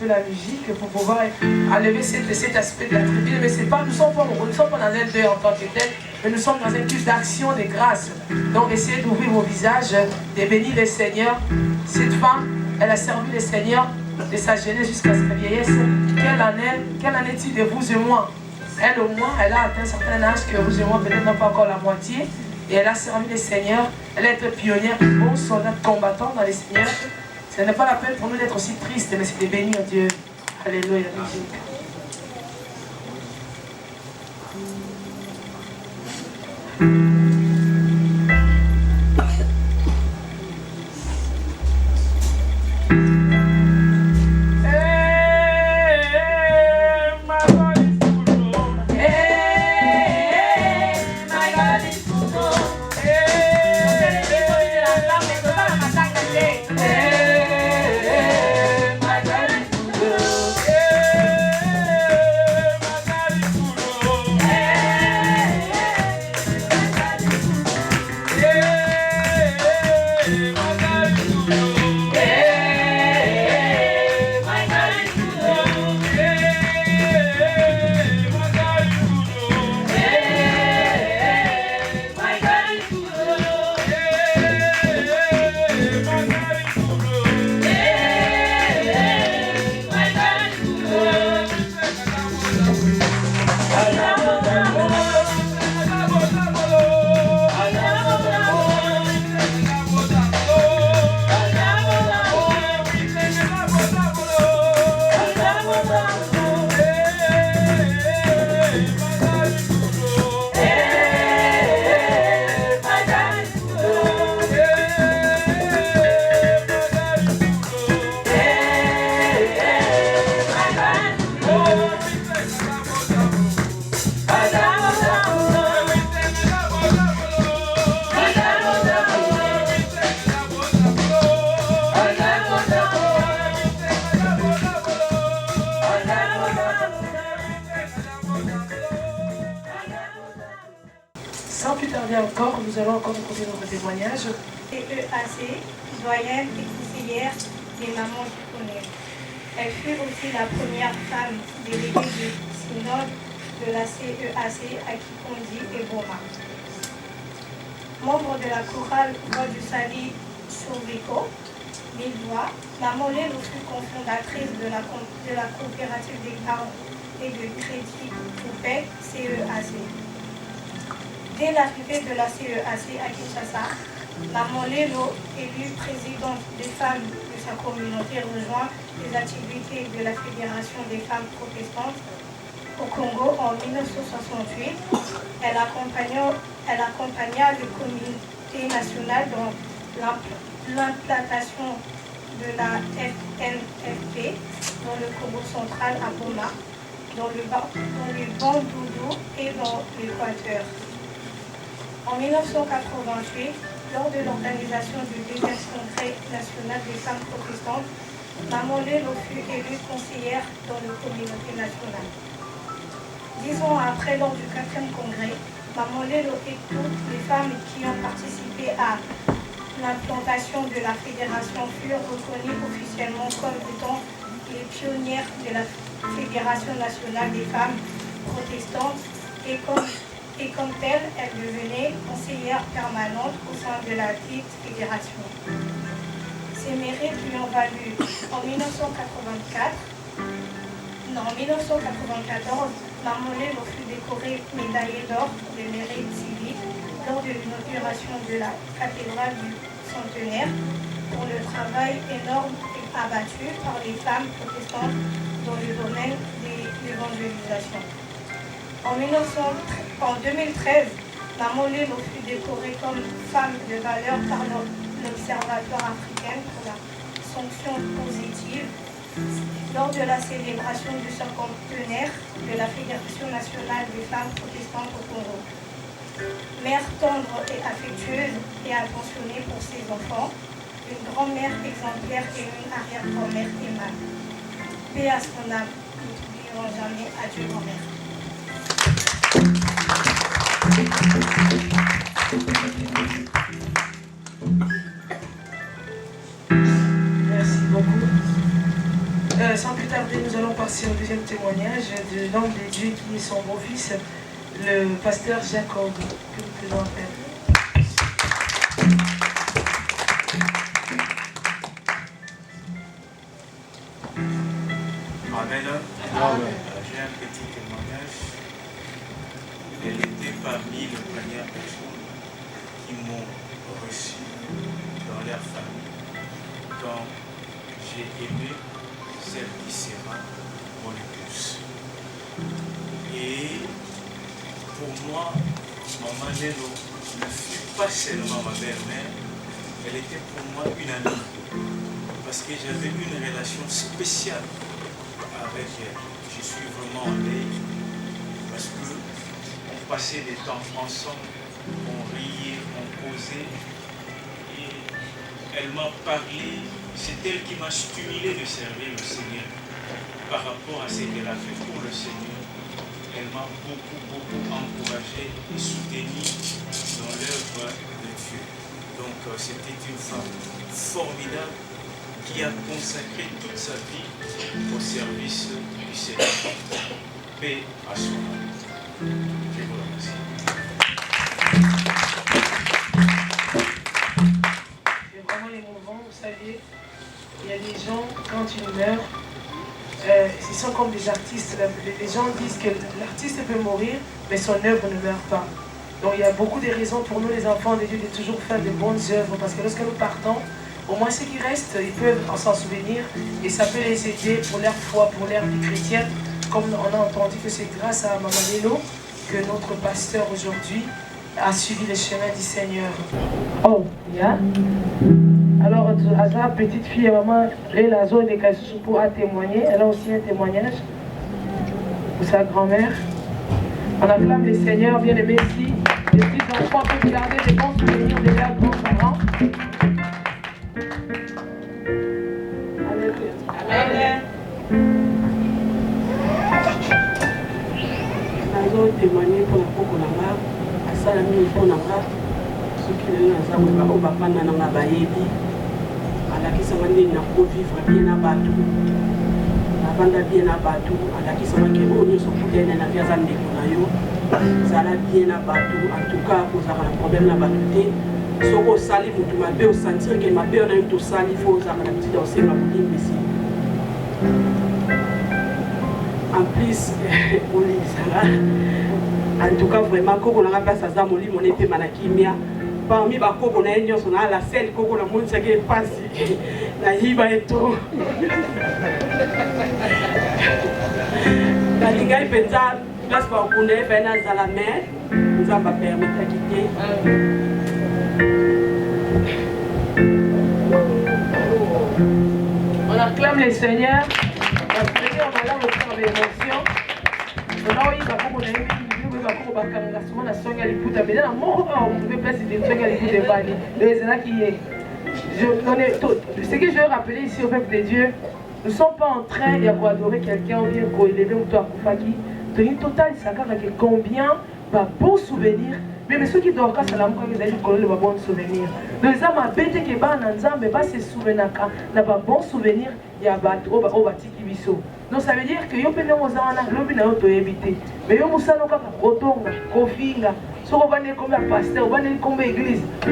La musique pour pouvoir enlever cet aspect de la tribune, mais c'est pas, nous ne sommes pas dans un deuil en tant que tel, mais nous sommes dans un culte d'action, de grâce. Donc essayez d'ouvrir vos visages, de bénir le Seigneur. Cette femme, elle a servi le Seigneur de sa jeunesse jusqu'à sa vieillesse. Quelle année est-il de vous et moi? Elle au moins, elle a atteint un certain âge que vous et moi, peut-être non pas encore la moitié, et elle a servi le Seigneur. Elle a été pionnière, bon soldat combattant dans le Seigneur. Ce n'est pas la peine pour nous d'être aussi tristes, mais c'est de bénir Dieu. Alléluia, musique. Sans plus tarder encore, nous allons encore nous poser notre témoignage. CEAC, doyenne et conseillère des mamans du Connaît. Elle fut aussi la première femme déléguée du synode de la CEAC à Kikondi et Boma. Membre de la chorale Voix du Sali Sourico, Mille-Voix, Maman Lelo fut cofondatrice de la coopérative d'épargne et de crédit Poupée CEAC. Dès l'arrivée de la CEAC à Kinshasa, Maman Lelo, élue présidente des femmes de sa communauté, rejoint les activités de la Fédération des femmes protestantes au Congo en 1968. Elle accompagna le comité national dans l'implantation de la FNFP dans le Congo central à Boma, dans le Bandundu et dans l'Équateur. En 1988, lors de l'organisation du 2e Congrès national des femmes protestantes, Maman Lelo fut élue conseillère dans la communauté nationale. 10 ans après, lors du 4e Congrès, Maman Lelo et toutes les femmes qui ont participé à l'implantation de la fédération furent reconnues officiellement comme étant les pionnières de la Fédération nationale des femmes protestantes et comme telle, elle devenait conseillère permanente au sein de la dite fédération. Ses mérites lui ont valu en 1994, Maman Lelo fut décorée médaillée d'or de mérite civique lors de l'inauguration de la cathédrale du centenaire pour le travail énorme abattu par les femmes protestantes dans le domaine de l'évangélisation. En 2013, Maman Lelo fut décorée comme femme de valeur par l'Observatoire africain pour la sanction positive lors de la célébration du cinquantenaire de la Fédération nationale des femmes protestantes au Congo. Mère tendre et affectueuse et attentionnée pour ses enfants, une grand-mère exemplaire et une arrière-grand-mère aimable. paix à son âme. Nous n'oublierons jamais. Adieu, grand-mère. Merci beaucoup. Sans plus tarder, nous allons passer au deuxième témoignage de l'homme de Dieu qui est son beau-fils, le pasteur Jacob, que nous faisons appel. Amen. J'ai un petit témoignage. Elle était parmi les premières personnes qui m'ont reçu dans leur famille. Donc, j'ai aimé celle qui sera mon épouse. Et pour moi, maman Nélo ne fut pas seulement ma belle-mère, elle était pour moi une amie. Parce que j'avais une relation spéciale avec elle. Je suis vraiment en deuil parce qu'on passait des temps ensemble, on riait, on causait. Et elle m'a parlé, c'est elle qui m'a stimulé de servir le Seigneur par rapport à ce qu'elle a fait pour le Seigneur. Elle m'a beaucoup encouragé et soutenu dans l'œuvre de Dieu. Donc c'était une femme formidable qui a consacré toute sa vie au service du Seigneur. Paix à son âme. Je vous remercie. C'est vraiment émouvant, vous savez. Il y a des gens, quand ils meurent, ils sont comme des artistes. Les gens disent que l'artiste peut mourir, mais son œuvre ne meurt pas. Donc il y a beaucoup de raisons pour nous, les enfants de Dieu, de toujours faire de bonnes œuvres. Parce que lorsque nous partons, au moins ceux qui restent, ils peuvent s'en souvenir. Et ça peut les aider pour leur foi, pour leur vie chrétienne. Comme on a entendu que c'est grâce à Maman Lélo que notre pasteur aujourd'hui a suivi le chemin du Seigneur. Oh, yeah. Alors, à sa petite fille, maman, elle a zone de Kassou pour témoigner. Elle a aussi un témoignage pour sa grand-mère. On acclame le Seigneur, bien aimé ici. Les petits enfants peuvent garder des bons souvenirs de leurs grands-parents. Amen. Nazo témoigner pour la koko nanga, asala mingi pour nanga, soki lelo naza koyeba oyo bafanda nanga bayebi, alakisanga ndenge nakovivre bien na bato, navanda bien na bato, alakisanga ke oyo nyonso kutene na vie aza ndeko na yo, zala bien na bato, en tout cas kozala na problème na bato te. Soko osali motu mabe osentir ke mabe oyo na yo tosali fo ozala na petite osenga molimbisi. En plus, en tout cas, vraiment, quand on a passé à Zamoli, on était manakimia. Parmi les gens on a la selle, on a monde qui est passé. La hiba et tout. La liga est pensable, parce qu'on est venu à la mer, nous avons permis de quitter. On acclame le Seigneur. On a l'émotion. On a eu ce que je veux rappeler ici au peuple de Dieu, nous ne sommes pas en train d'adorer quelqu'un ou bien d'élever ou toi Koufaki. Tenir total, ça fait combien de bons souvenirs. Mais ceux qui doivent faire ça, ils ont des bons souvenirs. Donc, ils ont bêté que les gens se souviennent de bons souvenirs. Il y a des gens. Donc ça veut dire que yo pene mozana lobi na yo to éviter. Mais yo musano kaka kotonga, kofinga. Soko bane comme pasteur, bane comme église. Pour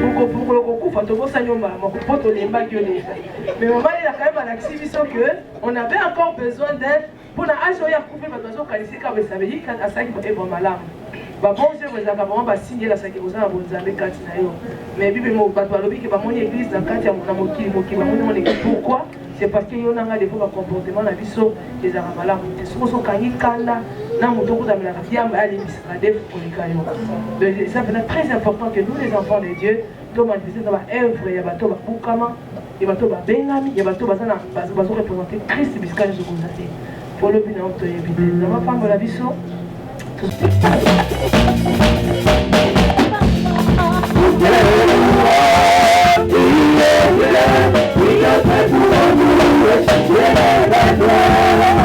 le kokufa to bosa nyomba moko poto lemba kyo les. Mais maman il a quand même accepté que on avait encore besoin d'aide pour na ajo ya couper bazo kalisika ba ça veut dire que asaki ba ebo malamu. Ba bon Dieu vous a vraiment ba signer la saki ozana bonzambe kati na yo. Mais bibi mo bato lobi ke ba moni église na kati ya mokili ba moni pourquoi? C'est parce que yon a des comportements la vie so les arabala te so kangi kala na moto ko zamela kiyamba ali bisade pour les kayo. Donc ça c'est très important que nous les enfants de Dieu to manifester dans la œuvre ya bato ba bukama ya bato ba bengami ya bato bazana bazo représenter Christ biskani zo konzate. Pour le bien auto éviter. Ça va pas la vie so. We are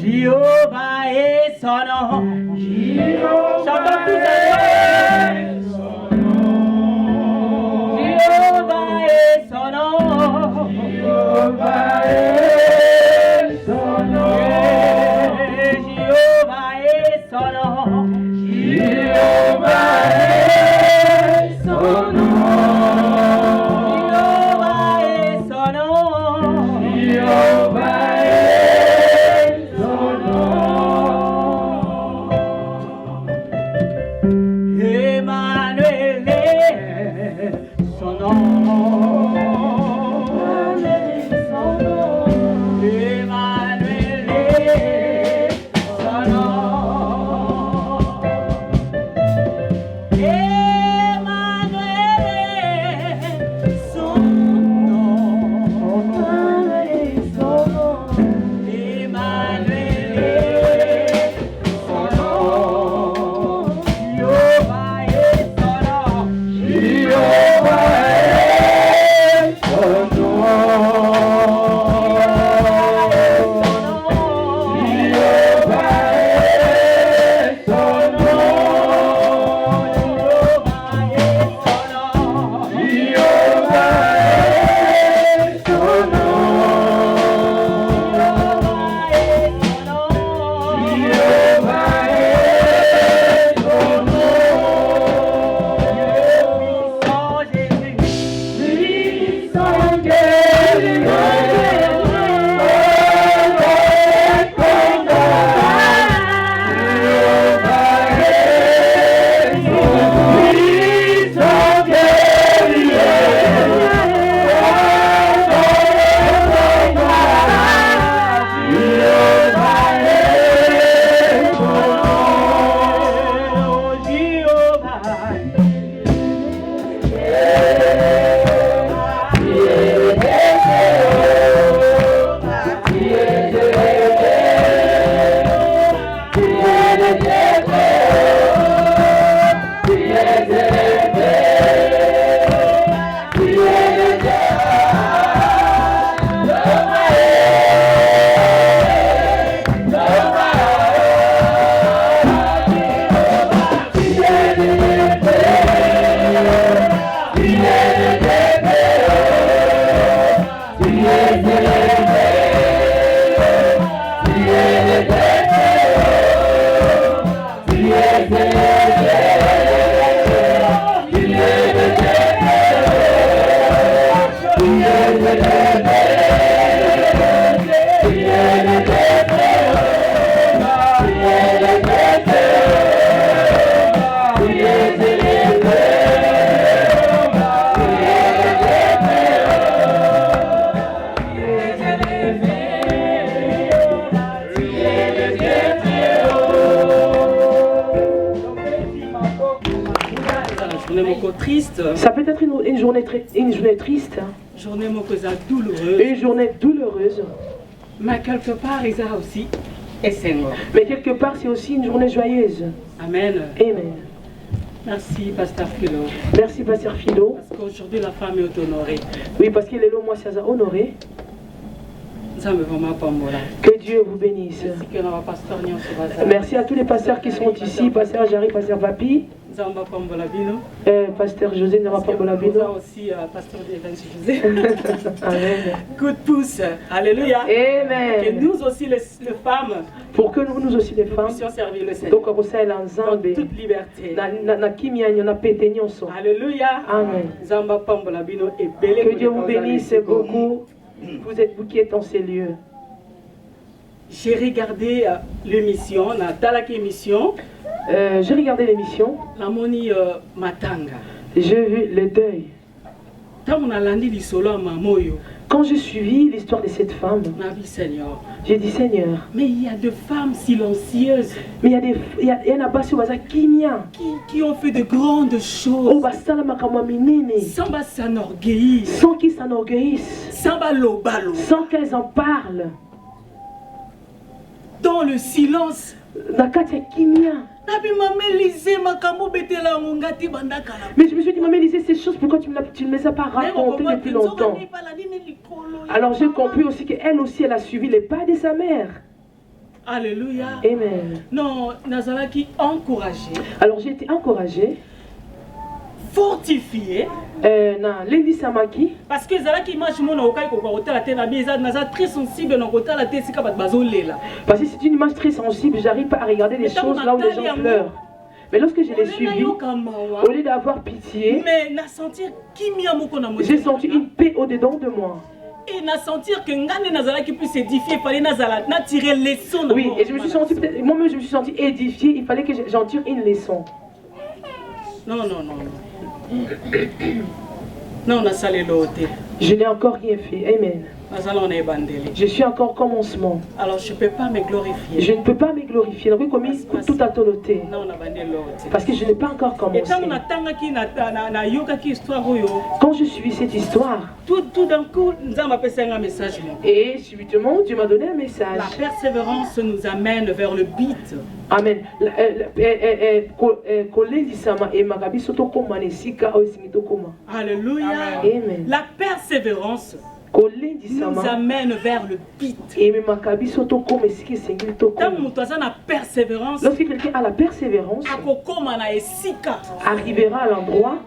Jéhovah est son nom. Chantons tous ensemble. Jéhovah est son nom. Jéhovah est son nom. Jéhovah est son nom. Jéhovah est son nom. Jéhovah est son nom. Jéhovah est son nom. Emmanuel est son nom. Emmanuel est son nom. Ça peut être une journée triste, journée douloureuse. Une journée douloureuse. Mais quelque part, il y a aussi Mais quelque part, c'est aussi une journée joyeuse. Amen. Amen. Merci, Pasteur Philo. Merci, Pasteur Philo. Parce qu'aujourd'hui, la femme est honorée. Oui, parce qu'il est là, moi, ça a honoré. Que Dieu vous bénisse. Merci à tous les pasteurs qui sont ici, Pasteur Jarry, Pasteur Papi, Pasteur José Navapambolabino. aussi Pasteur José. Amen. Coup de pouce. Alléluia. Amen. Et nous aussi, les femmes, pour que nous aussi les femmes puissions servir le Seigneur. Donc, dans toute liberté. Alléluia. Amen. Que Dieu vous bénisse beaucoup. Vous qui êtes en ces lieux. J'ai regardé l'émission, l'émission. J'ai regardé l'émission. La moni matanga. J'ai vu le deuil. Quand j'ai suivi l'histoire de cette femme, j'ai dit Seigneur. Mais il y a des femmes silencieuses. Mais il y a qui ont fait de grandes choses. Sans s'enorgueillir. Sans qu'ils s'enorgueillissent. Sans qu'elles en parlent. Dans le silence. Mais je me suis dit, maman, lisez ces choses, pourquoi tu ne me les as pas racontées depuis longtemps? Alors j'ai compris aussi qu'elle aussi, elle a suivi les pas de sa mère. Alléluia. Amen. Non, Nazalaki encouragé. Alors j'ai été encouragée. Fortifié. Na lundi samaki. Parce que Zalaki image mon okai ko ko la tena bien Naza très sensible na kota la tesi ka bat bazolela. Parce que c'est une image très sensible, j'arrive pas à regarder les choses là où les gens pleurent. Mais lorsque je l'ai suivi, au lieu d'avoir pitié, j'ai senti une paix au-dedans de moi. Et na sentir que ngane nazala qui puisse édifier, il fallait nazala na tirer leçon. Oui, et je me suis senti moi-même je me suis senti édifié, il fallait que j'en tire une leçon. Non. Non, na salé l'autre. Je n'ai encore rien fait. Amen. Je suis encore commencement. Alors je ne peux pas me glorifier. Je ne peux pas me glorifier. Tout à toloté. Parce que je n'ai pas encore commencé. Quand je suis cette histoire, tout d'un coup, un message. Et subitement, Dieu m'a donné un message. La persévérance nous amène vers le but. Amen. Alléluia. Amen. La persévérance nous amène vers le but. Lorsque quelqu'un a la persévérance, arrivera à l'endroit.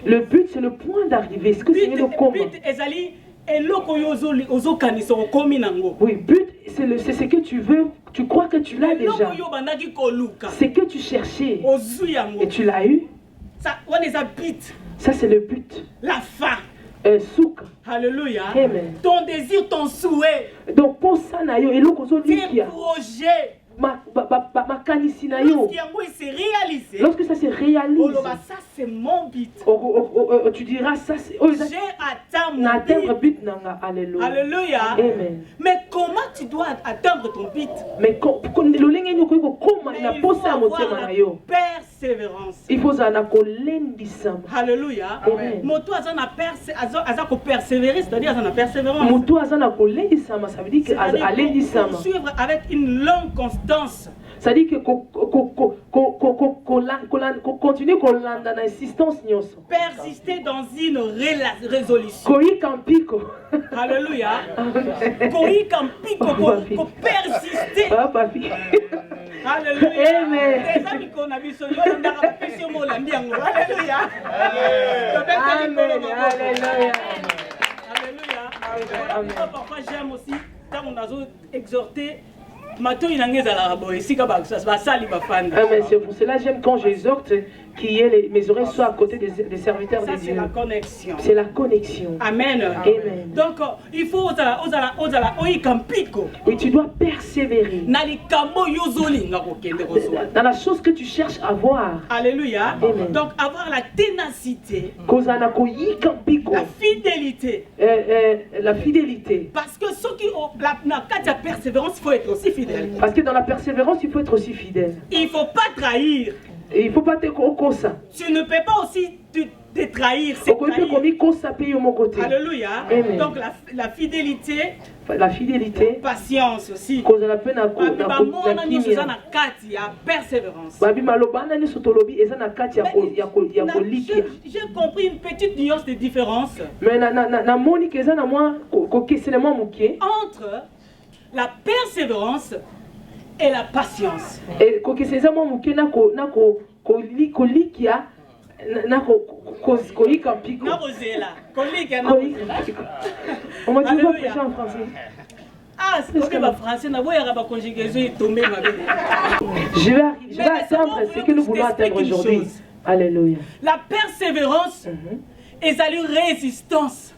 Le but c'est le point d'arrivée. Oui, but c'est ce que tu veux, tu crois que tu l'as déjà. C'est que tu cherchais et tu l'as eu. Ça c'est le but. La fin. Alléluia. Amen. Ton désir, ton souhait. Donc pour ça, tes projets. Lorsque ça se réalise, ça c'est mon but. Tu diras ça c'est j'ai atteint mon but. Alléluia. Alléluia. Amen. Mais comment tu dois atteindre ton but? Mais il faut avoir la persévérance. Il faut Alléluia. Amen. Persévérer, c'est-à-dire la persévérance. Ça veut dire que suivre avec une longue constance. Ça dit que continue dans l'insistance. Persister dans une résolution. Alléluia. Persister. Alléluia. Amen. Alléluia. Parfois j'aime aussi quand on a exhorté. C'est pour cela que j'aime quand j'exhorte mes oreilles soient à côté des serviteurs de Dieu. C'est la connexion. C'est la connexion. Amen. Amen. Donc il faut oui, tu dois persévérer dans la chose que tu cherches à voir. Alléluia. Amen. Donc avoir la ténacité, la fidélité. La fidélité. Parce que ceux qui ont la persévérance, il faut être aussi fidèle. Parce que dans la persévérance, il faut être aussi fidèle. Il ne faut pas trahir. Et il ne faut pas te ça. Tu ne peux pas aussi te trahir. C'est trahir. Alléluia. Amen. Donc la fidélité. La fidélité. La patience aussi. La persévérance. J'ai compris une petite nuance de différence entre la persévérance et la patience. On m'a dit pas prêcher en français. Ah, c'est que le français n'a pas conjugaison est tombé. Je vais atteindre ce que nous voulons atteindre aujourd'hui. Alléluia. La persévérance est à une résistance.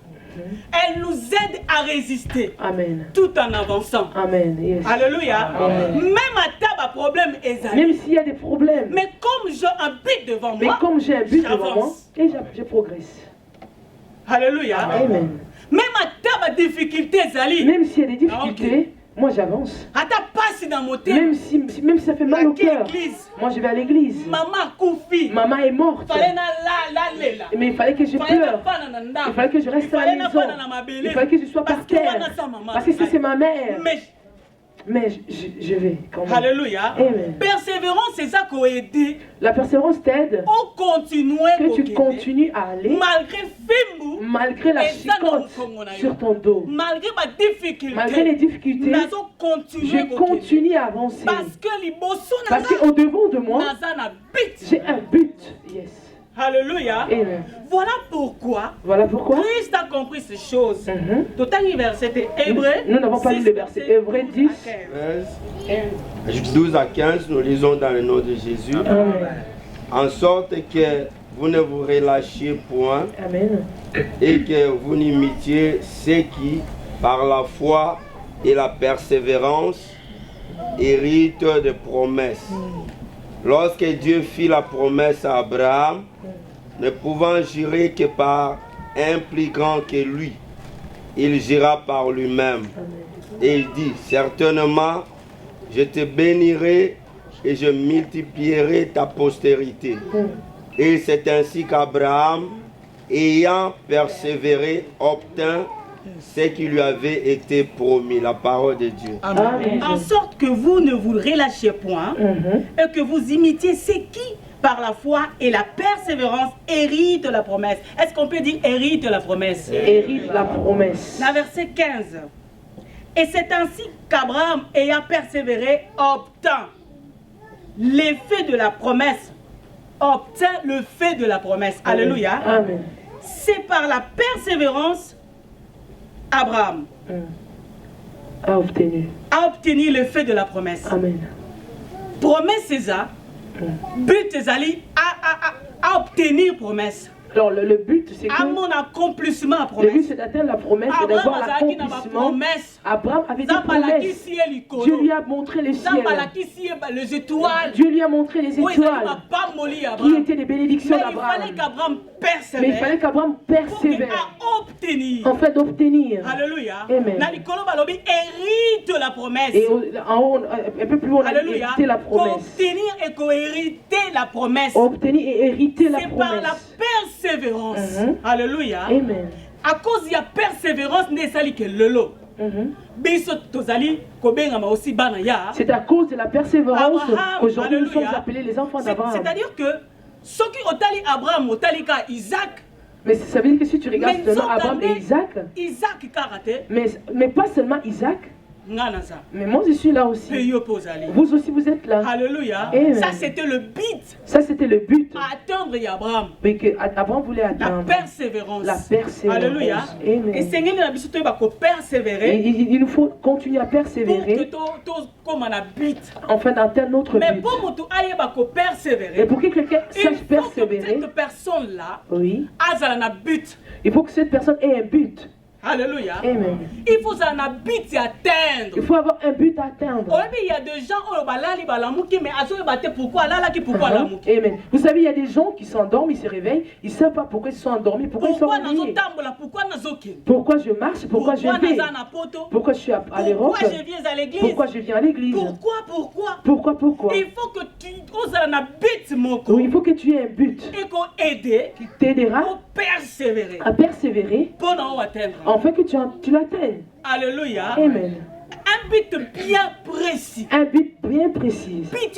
Elle nous aide à résister. Amen. Tout en avançant. Amen. Yes. Alléluia. Amen. Même à table problème, même s'il y a des problèmes. Mais comme j'ai un but devant moi. Mais comme j'ai un but devant moi, et je progresse. Alléluia. Amen. Même à table difficulté, Zali. Même s'il y a des difficultés. Moi j'avance. Même si ça fait mal au cœur. Moi je vais à l'église. Maman est morte. Mais il fallait que je pleure. Il fallait que je reste à la maison. Il fallait que je sois par terre. Parce que c'est ma mère. Mais je vais quand même. Alléluia. Amen. Persévérance, c'est ça qu'on aide. La persévérance t'aide On continue. que tu continues à aller malgré la chicote sur ton dos. Malgré ma difficulté. Malgré les difficultés, je continue à avancer. Parce qu'au devant de moi, j'ai un but. Yes. Alléluia. Amen. Voilà pourquoi Christ a compris ces choses. Tout un verset hébreu. Nous n'avons pas lu le verset hébreu 10. 12 à 15, nous lisons dans le nom de Jésus. Amen. En sorte que vous ne vous relâchiez point. Amen. Et que vous n'imitiez ceux qui, par la foi et la persévérance, héritent de promesses. Lorsque Dieu fit la promesse à Abraham, ne pouvant jurer que par un plus grand que lui, il jura par lui-même. Et il dit, certainement, je te bénirai et je multiplierai ta postérité. Et c'est ainsi qu'Abraham, ayant persévéré, obtint ce qui lui avait été promis, la parole de Dieu. Amen. En sorte que vous ne vous relâchiez point et que vous imitiez ceux qui, par la foi et la persévérance, héritent la promesse. Est-ce qu'on peut dire hérite la promesse? Hérite la promesse. La verset 15. Et c'est ainsi qu'Abraham, ayant persévéré, obtint l'effet de la promesse. Obtint le fait de la promesse. Amen. Alléluia. Amen. C'est par la persévérance Abraham a obtenu le fait de la promesse. Amen. Promesse c'est ça. But c'est à obtenir promesse. Alors le but c'est que à mon accomplissement le promesse. but c'est d'atteindre la promesse, c'est d'avoir l'accomplissement. Abraham avait des promesses. Dieu lui a montré les ciels. Les étoiles. Dieu lui a montré les étoiles qui étaient les bénédictions d'Abraham. Mais il fallait qu'Abraham persévère en fait d'obtenir. Alléluia. Amen. Hérite la promesse. Et en haut, un peu plus haut, on a hérité la promesse. Obtenir et co-hériter la promesse. Obtenir et hériter la promesse. C'est par la persévérance. Alléluia. Amen. À cause de la persévérance, n'est pas que le lot. C'est à cause de la persévérance qu'aujourd'hui nous sommes appelés les enfants d'Abraham. C'est-à-dire que ceux qui ont allé Abraham, ont allé Isaac. Mais ça veut dire que si tu regardes seulement Abraham et Isaac, mais pas seulement Isaac, mais moi je suis là aussi. Vous aussi vous êtes là. Alléluia. Ça c'était le but. Ça c'était le but. Atteindre Abraham. Mais que Abraham voulait atteindre. La persévérance. La persévérance. Alléluia. Amen. Et Seigneur nous a dit que persévérer. Il nous faut continuer à persévérer. Afin d'atteindre notre but. Mais pour persévérer. Et pour que quelqu'un sache persévérer. Cette personne là. Oui. A un but. Il faut que cette personne ait un but. Alléluia. Amen. Il faut un but à atteindre. Il faut avoir un but à atteindre. Il y a des gens mais Amen. Vous savez, il y a des gens qui s'endorment, ils se réveillent, ils ne savent pas pourquoi ils sont endormis, pourquoi ils sont réveillés. Pourquoi je marche, pourquoi je vais, pourquoi je suis à l'Europe, pourquoi je viens à l'église. Pourquoi. Il faut que tu oses un but, oui, il faut que tu aies un but qui t'aidera à persévérer pour atteindre. Afin que tu l'atteignes. Alléluia. Amen. Un but bien précis. Un but bien précis. Bien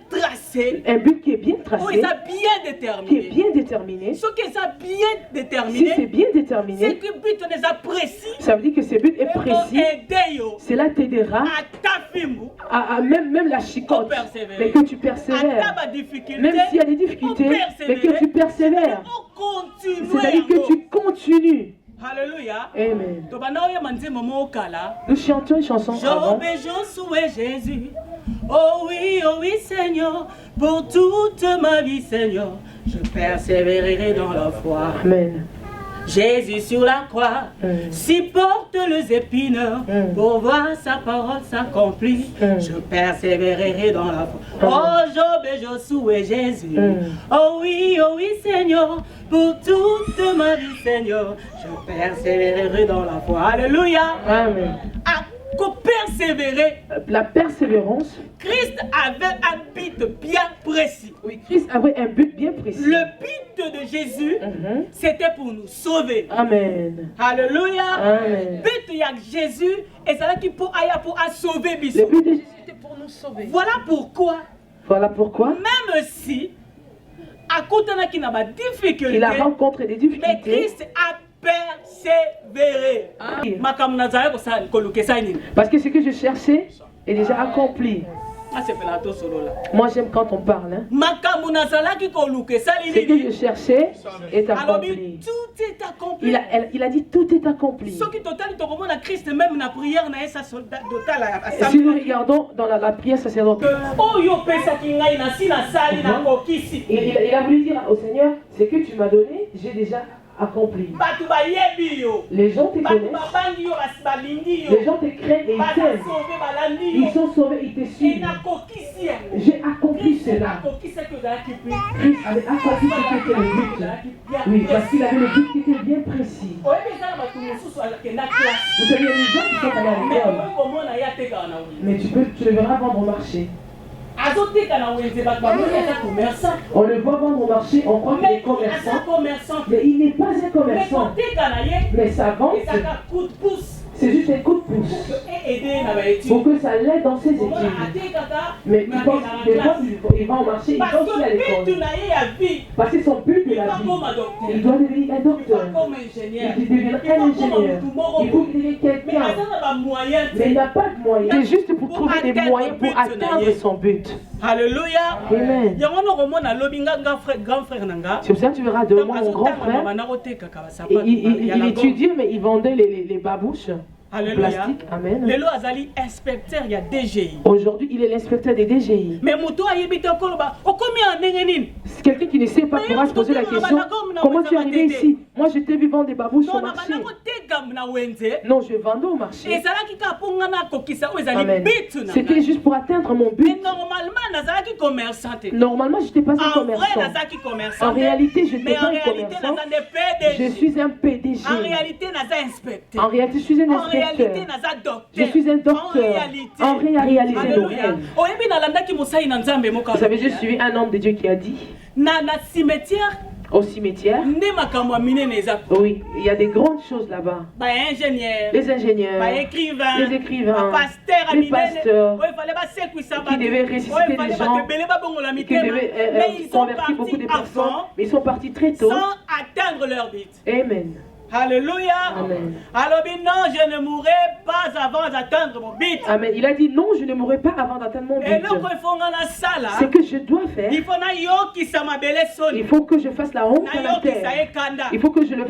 tracé. Un but qui est bien tracé. Bien déterminé. Qui est bien déterminé. Ce qui est bien déterminé. Si c'est bien déterminé. C'est que but est précis. Ça veut dire que ce but est précis. Cela t'aidera à même la chicote. Mais que tu persévères. Même s'il y a des difficultés, mais que tu persévères. C'est-à-dire que tu continues. Alléluia. Amen. Nous chantons une chanson avant. Jésus. Oh oui, Seigneur, pour toute ma vie, Seigneur, je persévérerai dans la foi. Amen. Jésus sur la croix supporte les épines pour voir sa parole s'accomplir. Je persévérerai dans la foi. Oh Job et Josué, Jésus. Oh oui, Seigneur, pour toute ma vie, Seigneur, je persévérerai dans la foi. Alléluia. Amen. À persévérer. La persévérance. Christ avait un but bien précis. Oui, Christ avait un but bien précis. Le but de Jésus, c'était pour nous sauver. Amen. Alléluia. Amen. But de Jésus, et c'est là qu'il pour sauver Le Bissot. but de Jésus était pour nous sauver. Voilà pourquoi, même si, à côté de qui n'a pas de difficulté, il a rencontré des mais difficultés. Christ a persévéré. Parce que ce que je cherchais est déjà accompli. Moi j'aime quand on parle. Hein. Ce que je cherchais est accompli. Tout est accompli. Il a dit tout est accompli. Si nous regardons dans la prière sacerdotale, il a voulu dire au Seigneur, ce que tu m'as donné, j'ai déjà accompli. Les gens te connaissent. Les gens te craignent et ils t'aiment. Ils sont sauvés, ils te suivent. J'ai accompli cela. Christ avait accompli ce qui était le but. Oui, parce qu'il avait le but qui était bien précis. Vous savez, il y a des gens qui sont allés à l'école. Mais tu le verras vendre au marché. On le voit vendre au marché, on croit qu'il est commerçant, mais il n'est pas un commerçant. Mais sa vente, c'est juste un coup de pouce pour que ça l'aide dans ses études. Mais tu penses, des fois, il va au marché, il pense qu'il a l'école. Parce que son but de la vie, il doit devenir un docteur. Il deviendra un ingénieur. Il faut qu'il devienne quelqu'un. Mais il n'a pas de moyens. C'est juste pour trouver des moyens pour atteindre son but. Alléluia. Amen. C'est pour ça que tu verras demain mon grand frère. Il étudiait, mais il vendait les babouches. Plastique. Amen. Aujourd'hui, il est l'inspecteur des DGI. Mais quelqu'un qui ne sait pas pourra se poser la question, comment tu es arrivé ici? Moi, je t'ai vu vendre des babouches au marché. Non, je vendais au marché. Amen. C'était juste pour atteindre mon but. Normalement, je n'étais pas un commerçant. En réalité, je n'étais pas un commerçant. Je suis un PDG. En réalité, je suis un inspecteur. Je suis un docteur. En réalité, vous savez, je suis un homme de Dieu qui a dit au cimetière, oui, il y a des grandes choses là-bas. Les ingénieurs, les écrivains, les pasteurs qui devaient ressusciter des gens, qui devaient convertir beaucoup de personnes, mais ils sont partis très tôt sans atteindre leur but. Amen. Alléluia. Amen. Alors non, je ne mourrai pas avant d'atteindre mon but. Amen. Il a dit non, je ne mourrai pas avant d'atteindre mon but. Ce que je dois faire, il faut que je fasse la honte à la terre. Il faut que je le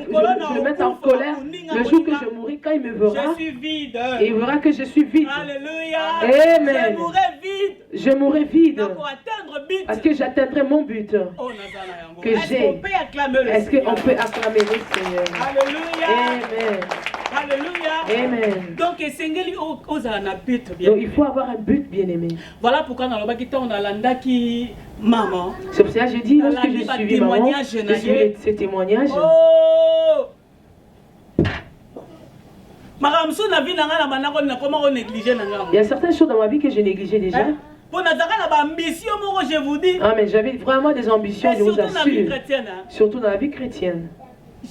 mette en colère le jour que je mourrai, quand il me verra. Je suis vide. Et il verra que je suis vide. Alléluia. Amen. Je mourrai vide. Parce que j'atteindrai mon but. Que j'ai. Est-ce qu'on peut acclamer le Seigneur? Alléluia. Amen. Amen. Donc il faut avoir un but, bien aimé. Voilà pourquoi on a landaki maman. C'est pour ça que je dis, lorsque je suis maman, je suis ces témoignages. Oh! Il y a certaines choses dans ma vie que j'ai négligées déjà. Je vous dis. Ah, mais j'avais vraiment des ambitions, je vous assure. Surtout dans la vie chrétienne.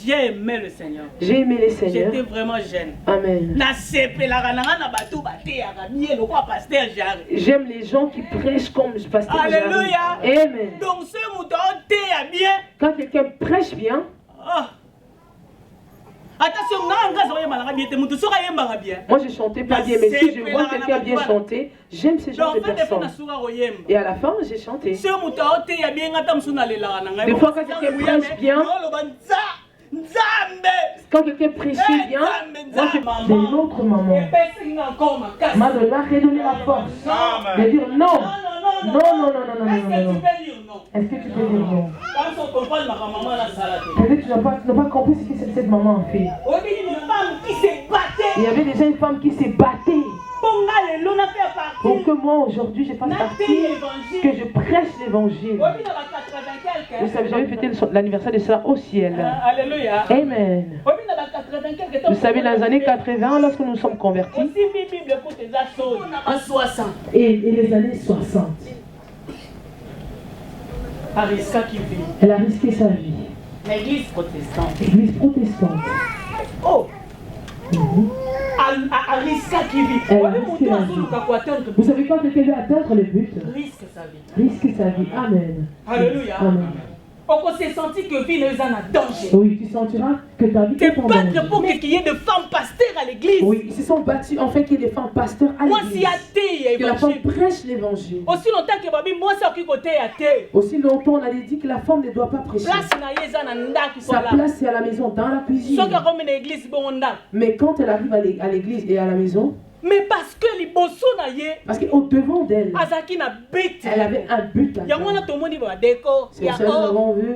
J'ai aimé le Seigneur. J'ai aimé le Seigneur. J'étais vraiment jeune. Amen. J'aime les gens qui prêchent comme le pasteur. Alléluia. Amen. Donc ce bien. Quand quelqu'un prêche bien. Moi je chantais pas bien, mais si je vois quelqu'un bien chanter, j'aime ce genre de personnes. Et à la fin, j'ai chanté. Des fois quand quelqu'un prêche bien, quand quelqu'un prêchait bien, moi je c'est une autre maman. Ma donné la force de dire non. Non. Est-ce que tu peux dire non? Peut-être tu n'as pas compris ce que cette maman a fait. Il y avait déjà une femme qui s'est battue pour que moi aujourd'hui je fasse partie, que je prêche l'évangile. Vous savez, j'avais fêté l'anniversaire de cela au ciel. Alléluia. Amen. Vous savez, dans les années 80, lorsque nous sommes convertis, et les années 60, elle a risqué sa vie. L'église protestante. L'église protestante. Oh! Mhm. Elle risque sa vie. Vous savez quand quelqu'un veut atteindre le but, Risque sa vie. risque sa vie. Amen. Alléluia. Amen. On s'est senti que vie est en danger. Oui, tu sentiras que ta vie est en danger. Battre pour qu'il y ait de femmes pasteurs à l'église. Oui, ils se sont battus en fait qu'il y ait des femmes pasteurs à Moi, l'église. si Que la femme prêche l'évangile. aussi longtemps que babi, moi, ça qui côté à terre. Aussi longtemps, on a dit que la femme ne doit pas prêcher. Place na yeza na nda qui Sa soit là. place, c'est à la maison, dans la cuisine. Soit que comme une église bon nda. Mais quand elle arrive à l'église et à la maison, Mais parce que les bosso na ye. parce qu'au devant d'elle, Azaki na bête. elle avait un but à Il y a faire. moins de monde qui va décor. C'est ça que nous avons vu.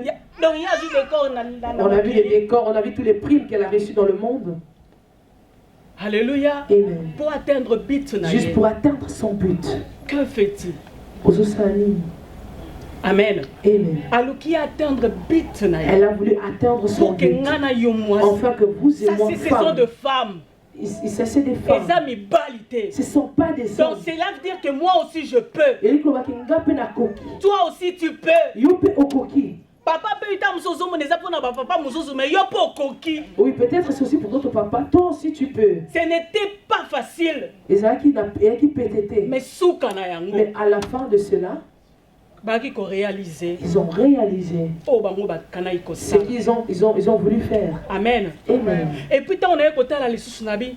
Donc il y a du décor na. On a vu les décors, on a vu tous les primes qu'elle a reçus dans le monde. Alléluia. Amen. Pour atteindre but na Juste ye. pour atteindre son but. Que fait-il? Aux Osani. Amen. Amen. Alors qui atteindre but na ye. Elle a voulu atteindre son Pour que but. ngana yo moi. Enfin que vous et Ça moi, c'est ce sont femmes, de femmes. c'est des femmes. Les amis balité. Ce ne sont pas des Donc hommes. cela veut dire que moi aussi je peux. Et il y a Toi aussi tu peux. Yope Okoki. Papa peut être musozo moneza pour na papa musozo mais yo pas coquille. Oui, peut-être c'est aussi pour votre papa. Toi aussi tu peux. Ce n'était pas facile. Et ça qui peut être. Mais souka na yango. Mais à la fin de cela, Baki ko réaliser. ils ont réalisé Oh bango ba kana iko ce sa. qu'ils ont voulu faire. Amen. Amen. Et puis tant on a écouté la lisusu nabi.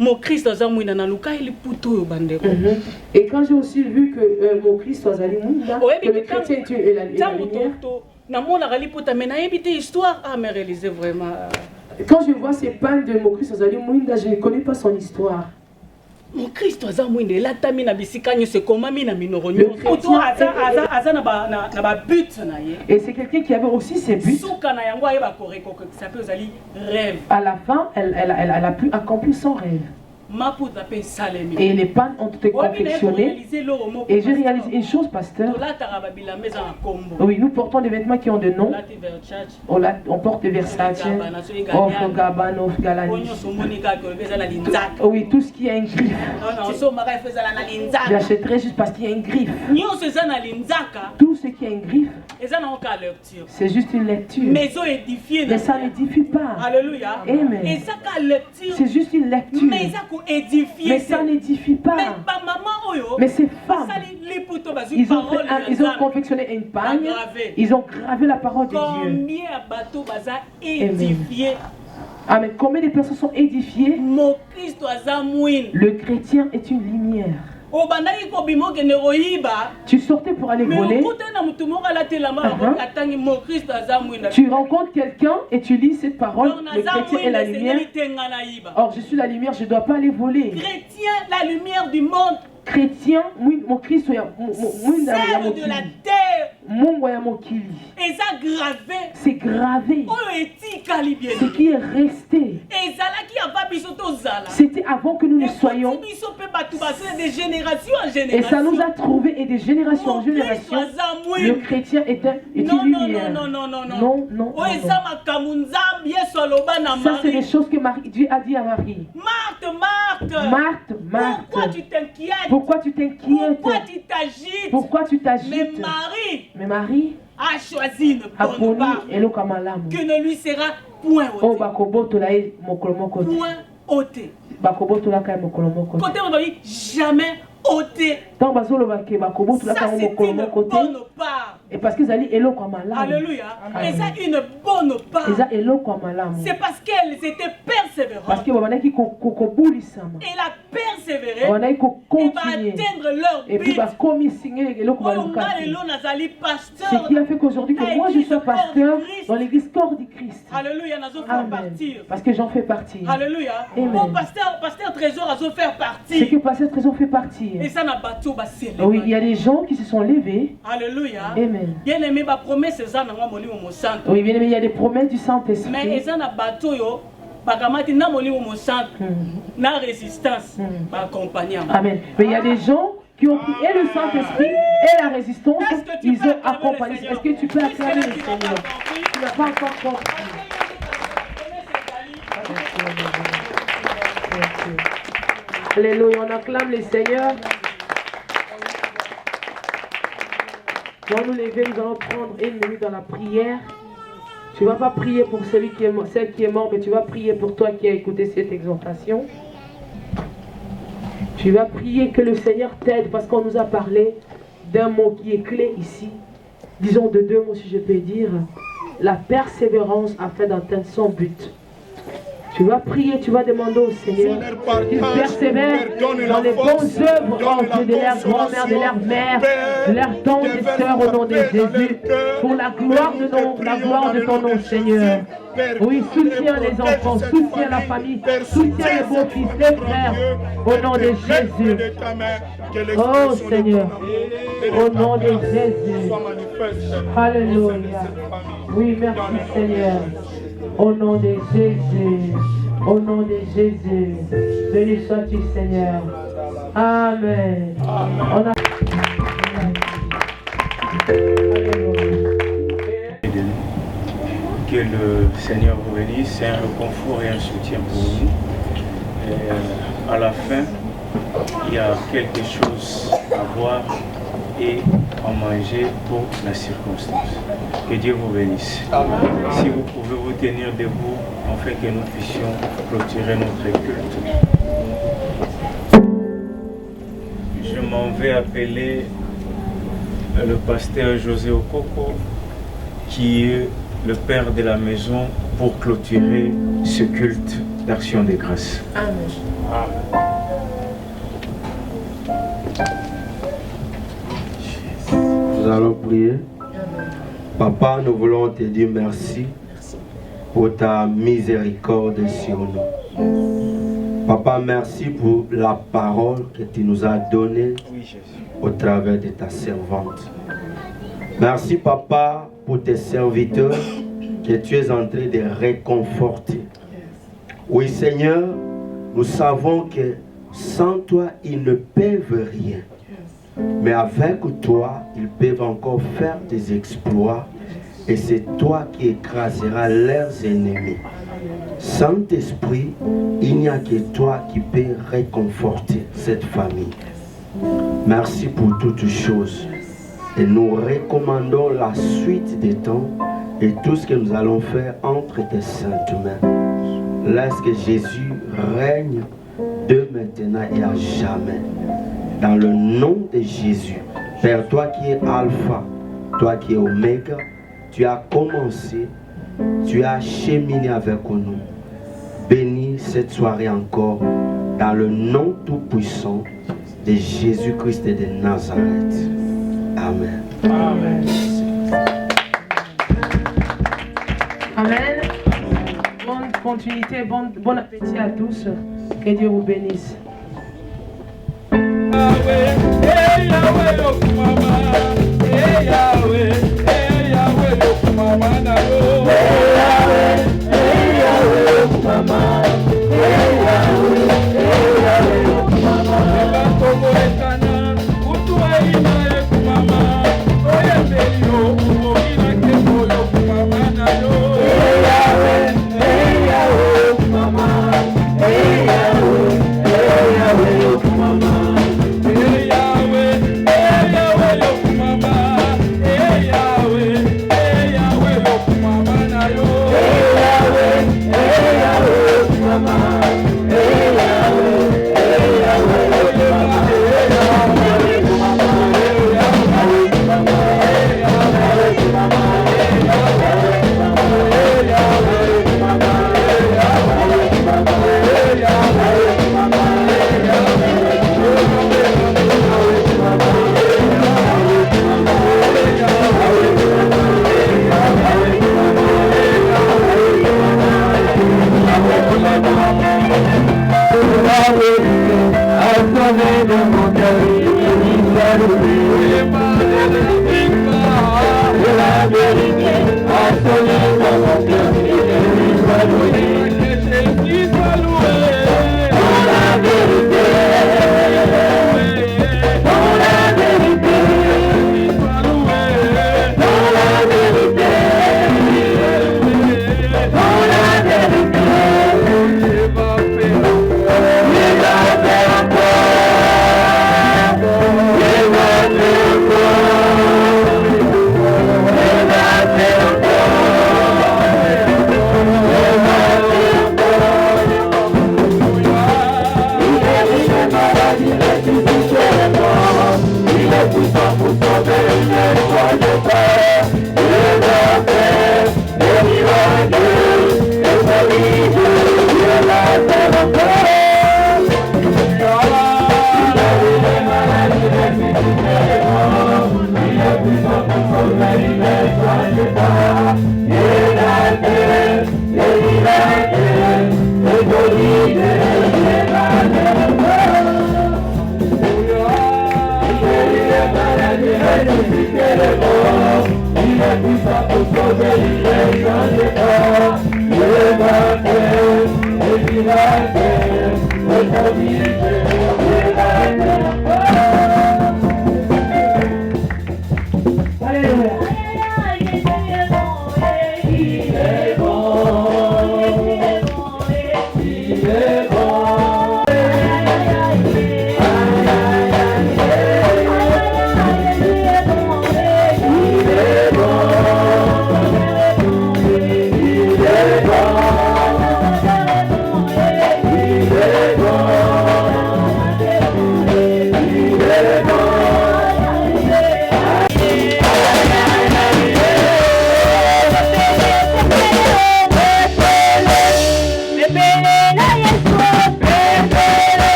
Mon Christ aza mwina na luka ili puto yo bandeko. Et quand j'ai aussi vu que mon Christ soit allé mourir, que le chrétien est la lumière. Namona gali puta mais na yebite histoire ah mais réaliser vraiment. Quand je vois ces pannes de mon Christ soit allé mourir, je ne connais pas son histoire. Mon Christ aza mwina la tami na bisika nyo se komami na minoro nyo. Le chrétien aza na ba but na ye. Et c'est quelqu'un qui avait aussi ses buts. Souka na yango ayeba koreko que ça peut ozali rêve. À la fin, elle a pu accomplir son rêve. Maputa pe salemi. Et les pannes ont été confectionnées. Et j'ai réalisé une chose, pasteur. Oui, nous portons des vêtements qui ont des noms. On porte des Versace, Of Gabbana, Of Galani. Oui, tout ce qui a une griffe. J'achèterai juste parce qu'il y a une griffe. Tout ce qui a une griffe, c'est juste une lecture. Mais ça n'édifie pas. Alléluia. Amen. C'est juste une lecture. Mais ça n'édifie pas. Mais ces femmes, ils ont confectionné une pagne, ils ont gravé la parole de Dieu. Amen. Amen. Combien de personnes sont édifiées? Le chrétien est une lumière. Tu sortais pour aller voler. Tu rencontres quelqu'un et tu lis cette parole. Le chrétien est la lumière. Or, je suis la lumière, je ne dois pas aller voler. Chrétien, la lumière du monde. Chrétien, mon Christ, Serre de la terre. Et ça gravé. C'est gravé. Ce qui est resté. C'était avant que nous ne soyons. Et ça nous a trouvés et de génération en génération. Le chrétien est une lumière. Non. Ça, c'est les choses que Dieu a dit à Marie. Marthe. Pourquoi tu t'inquiètes? Pourquoi tu t'inquiètes? Pourquoi tu t'agites? Pourquoi tu t'agites? Mais Marie a choisi une bonne part qui ne lui sera point ôtée. Côté jamais ôté. Ça c'est une bonne part. Et parce qu'ils allaient Alléluia. Et ça une bonne part. C'est parce qu'elles étaient persévérantes. Elle a persévéré. Et va atteindre leur but. Ce qui a fait qu'aujourd'hui que moi je suis pasteur dans l'église corps du Christ. Alléluia. Parce que j'en fais partie. Alléluia. Mon pasteur Trésor a fait partie. C'est que pasteur Trésor fait partie. Et ça n'a pas tout passé. Oui, il y a des gens qui se sont levés. Alléluia. Amen. Bien aimé, ma promesse c'est ça. Oui, bien aimé, il y a des promesses du Saint-Esprit. Mais ça n'a pas tout. Bakamati na moni au centre. Na résistance. Accompagnement. Amen. Mais il y a des gens qui ont pris et le Saint-Esprit et la résistance, ils ont accompagné. Est-ce que tu peux acclamer le Seigneur? Tu n'as pas encore compris. Alléluia, on acclame le Seigneur. Nous allons nous lever, nous allons prendre une minute dans la prière. Tu ne vas pas prier pour celui qui est mort, celle qui est mort, mais tu vas prier pour toi qui as écouté cette exhortation. Tu vas prier que le Seigneur t'aide parce qu'on nous a parlé d'un mot qui est clé ici. Disons de deux mots si je peux dire. La persévérance afin d'atteindre son but. Tu vas prier, tu vas demander au Seigneur qu'il persévère dans les bonnes œuvres, oh Dieu, de leur grand-mère, de leur mère, de leurs tantes et sœurs au nom de Jésus. Pour la gloire de ton nom, Seigneur. Oui, soutiens les enfants, soutiens la famille, soutiens les beaux-fils, les frères, au nom de Jésus. Oh Seigneur, au nom de Jésus. Alléluia. Oui, merci Seigneur. Au nom de Jésus, au nom de Jésus, béni sois-tu Seigneur. Amen. Amen. Que le Seigneur vous bénisse, c'est un réconfort et un soutien pour vous. Et à la fin, il y a quelque chose à boire et à manger pour la circonstance. Que Dieu vous bénisse. Amen. Si vous pouvez vous tenir debout afin que nous puissions clôturer notre culte. Je m'en vais appeler le pasteur José Okoko, qui est le père de la maison, pour clôturer ce culte d'action de grâce. Amen. Amen. Nous allons prier. Papa, nous voulons te dire merci pour ta miséricorde sur nous. Papa, merci pour la parole que tu nous as donnée au travers de ta servante. Merci, Papa, pour tes serviteurs que tu es en train de réconforter. Oui, Seigneur, nous savons que sans toi, ils ne peuvent rien. Mais avec toi, ils peuvent encore faire des exploits et c'est toi qui écraseras leurs ennemis. Saint-Esprit, il n'y a que toi qui peux réconforter cette famille. Merci pour toutes choses. Et nous recommandons la suite des temps et tout ce que nous allons faire entre tes saintes mains. Laisse que Jésus règne de maintenant et à jamais. Dans le nom de Jésus, Père, toi qui es Alpha, toi qui es Oméga, tu as commencé, tu as cheminé avec nous. Bénis cette soirée encore, dans le nom tout-puissant de Jésus-Christ de Nazareth. Amen. Amen. Amen. Bonne continuité, bon appétit à tous. Que Dieu vous bénisse. Hey Yahweh, oh mama, hey Yahweh, oh mama, hey Yahweh, oh mama, hey Yahweh, oh mama. Bantomo etana, utuaina e mama, oya belio, umogina kemo yo mama na yo. Hey Yahweh, oh mama, hey Yahweh, oh mama.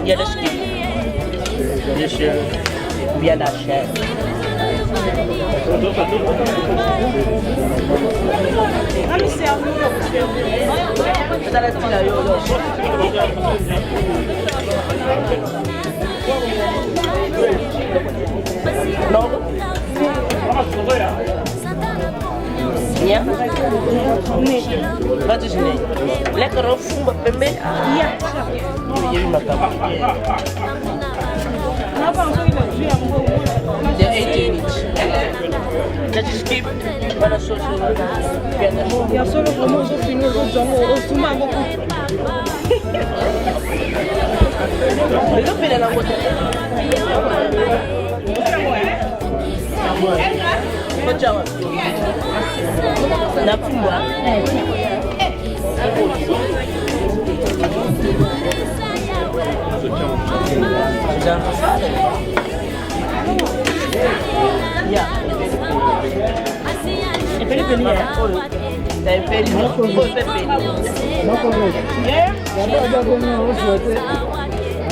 Il y a le ski. Bien sûr. Bien la chair. Non. Ya, batu sini. Lekar rofum bapembe. Iya. Jadi makan. Dia 18 inch. Jadi skip pada sosu. Ya solo como yo fino yo jango suma boku. Itu pila lang bote. Macam nak buat. Ya. Ini peli ya. Dari peli. Não correto. Ada como eu sou até.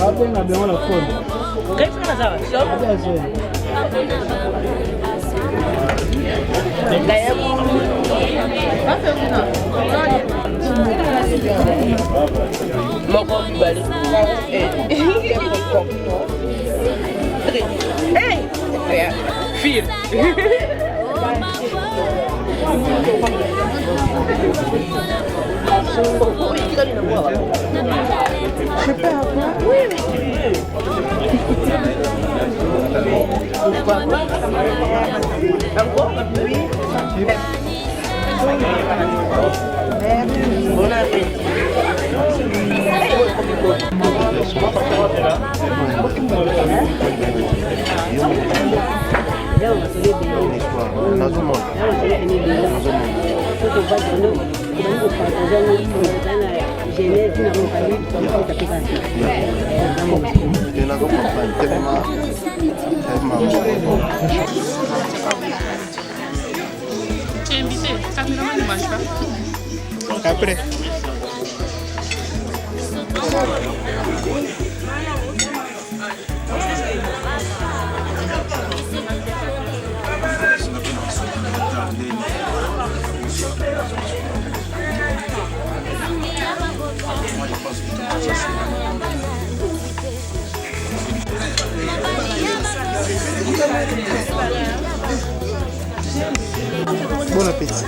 Até na bem lá fora. Quem foi na sala? Só. Mau kau balik? Eh, fille. Je peux avoir? Oui, Bon appétit. Tu es invité, ta maman ne mange pas. Après. Bon appétit.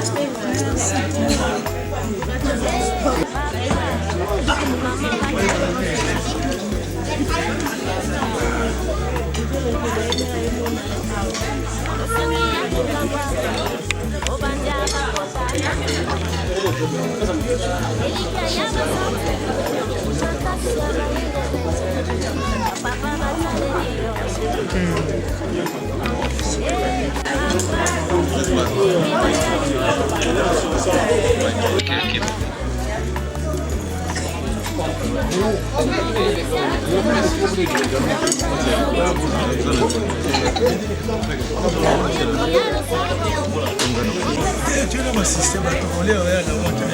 Tu es un système à contrôler, regarde la voiture.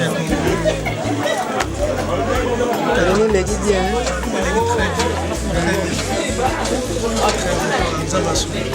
Elle est bien. Ça va sourire.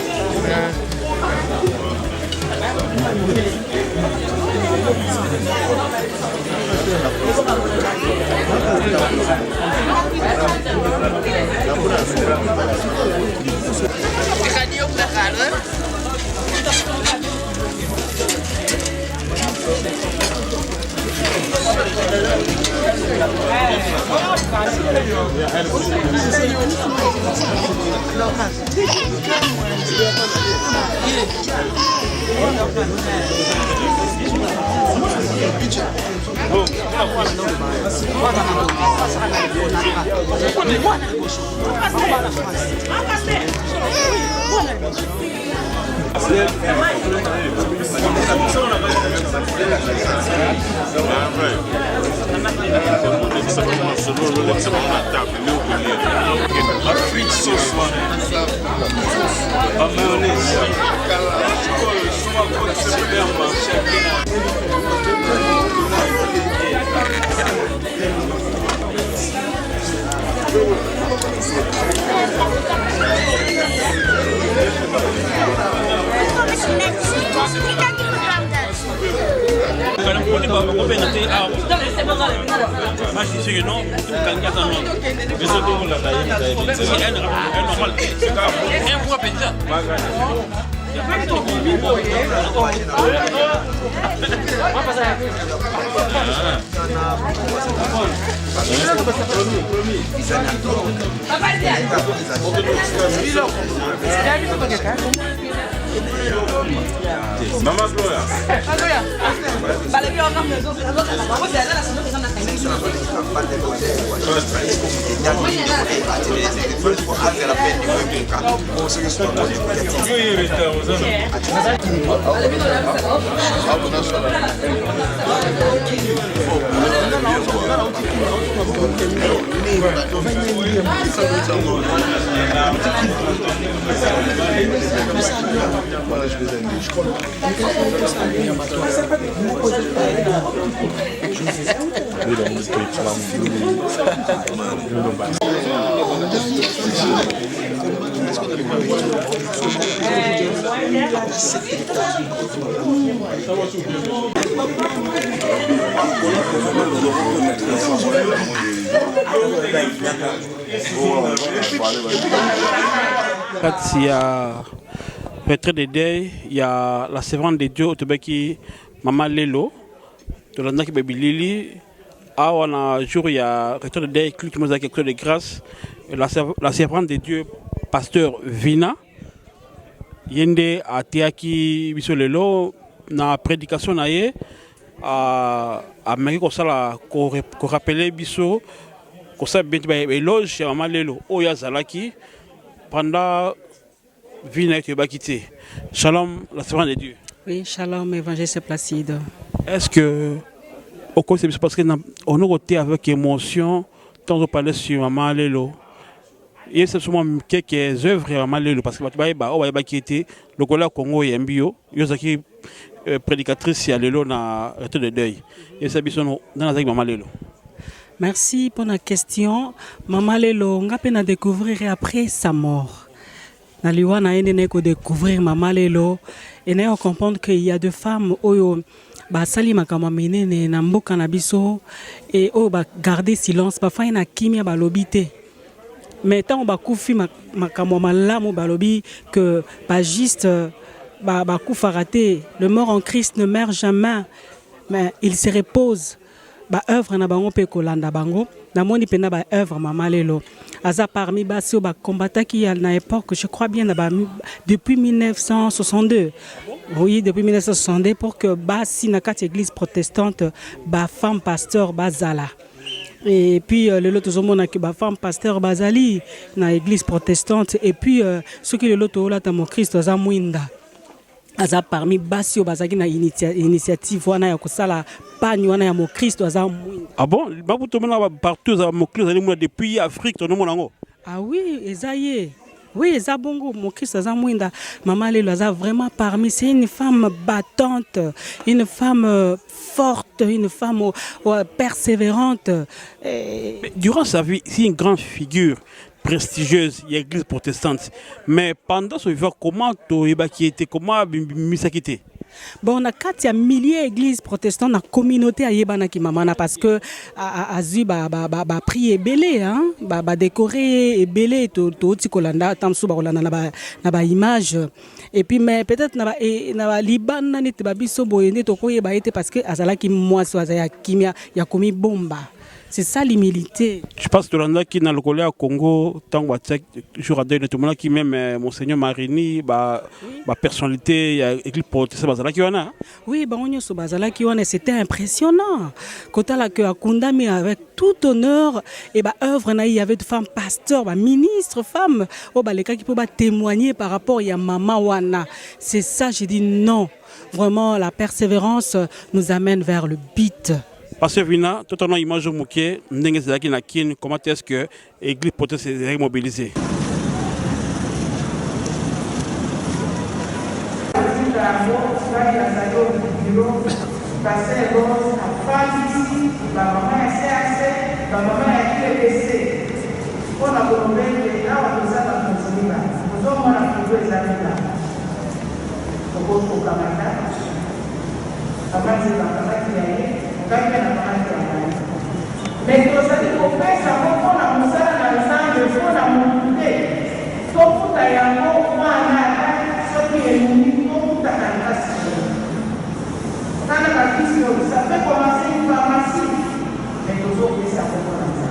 Mama Gloria. Voilà, je les aime. Je crois. kati ya retraite de deuil, il y a la servante de Dieu, qui Maman Lelo, de la Naki Baby Lili. On a jour, il y a retraite de deuil, qui nous a quelque chose de grâce. La servante de Dieu, pasteur Vina, Yende a Teaki Bisolelo, na prédication naie, à Marie Kosala, qu'on rappelait Biso, qu'on s'est bien éloge chez Maman Lelo, Oya Zalaki, pendant Vina qui va quitter. Shalom, la servante de Dieu. Oui, shalom, évangéliste Placide. Est-ce que, au cours de parce qu'on a été avec émotion, quand on parlait sur Maman Lelo, il y a souvent quelques œuvres à Maman Lelo, parce que on va quitter le collègue Congo et Mbio, il y a prédicatrice à Lelo dans le retraite de deuil. Et c'est dans la Maman Lelo. Merci pour la question. Maman Lelo, on a pu découvrir après sa mort. On a pu découvrir Maman Lelo et on a comprendre qu'il y a deux femmes qui basali makama menene na mboka na biso et garder silence parfois ina kimia balobité mais tant ba kufi makamo malamu balobi que pas juste ba kufa raté le mort en Christ ne meurt jamais mais il se repose ba œuvre na bango pe kolanda bango na moni pena ba œuvre Maman Lelo aza parmi basio ba combattant qui à na époque je crois bien depuis 1962. Oui, depuis 1962 pour que basi na kati église protestante ba femme pasteur bazala. Et puis le lot tozomona que ba femme pasteur bazali na église protestante et puis ce qui le lot ola ta mo Christ za mwinda. Aza parmi basio bazaki na initiative wana ya kosala pani wana ya mo Christ za mwinda. Ah bon, ba butomona partout za mo Christ depuis Afrique to mona ngo. Ah oui, ezaye. Oui, Zabongo, mon Christ Zamouinda, Maman Lelo a vraiment parmi. C'est une femme battante, une femme forte, une femme persévérante. Mais durant sa vie, c'est une grande figure prestigieuse, il y a l'église protestante. Mais pendant ce vivant, comment tu as été, comment tu as quitté? Bon, on a 4 milliers d'églises protestantes dans la communauté à Yébana qui mamana parce que Azu prix est belé, hein, décoré et belé, tout ce qu'on a tamsou barolana na ba image. Et puis mais peut-être na Liban na nete babiso boyende to koye ba été parce que azala ki moi so azaya kimia ya komi bomba. C'est ça l'humilité. Je pense que l'on a qui dans le collège au Congo, tant que jour à deux, tout le monde qui même Monseigneur Marini, personnalité, église protestante, bazala qui wana. Oui, on so bazala qui wana, c'était impressionnant. Quand la que Akunda mais avec tout honneur et œuvre na il y avait de femmes pasteurs, ministres, femmes, les cas qui peuvent témoigner par rapport à Maman wana. C'est ça, j'ai dit non. Vraiment la persévérance nous amène vers le but. Parce que Vina, tout en image mouké, comment est-ce que l'église protestante est mobilisée? Mais que ça dit qu'on fait ça, on a comme ça dans le sang de fond, on a monté. Tout pour ta yango, moi, ce qui est mouru, tout pour ta canvas. Quand on a dit ça fait commencer une pharmacie. Mais nous autres, ça fait commencer.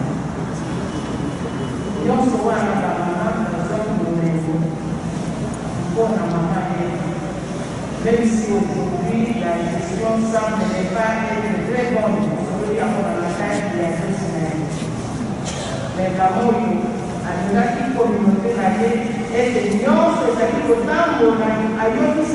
Et on se voit avec la maman, nous sommes au niveau. Pour la maman, même si aujourd'hui la gestion semble ne pas être très bonne. Mais l'amour à la communauté et les gens qui sont autant de aïeux qui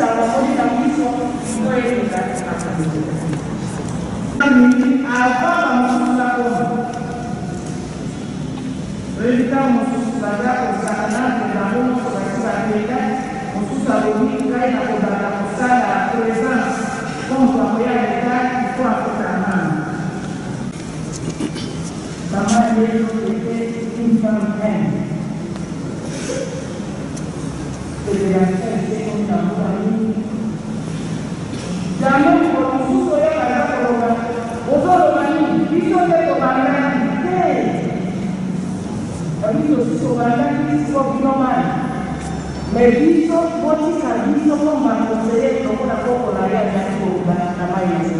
Maman était une femme pleine. Et les enfants étaient comme dans la famille. Jamais pour nous soyons à la Corona. Au Corona, ils sont des Corona. Ils sont des Corona qui sont normal. Mais biso botika biso comme baconseiller lokola kokola ya nyako na maïs.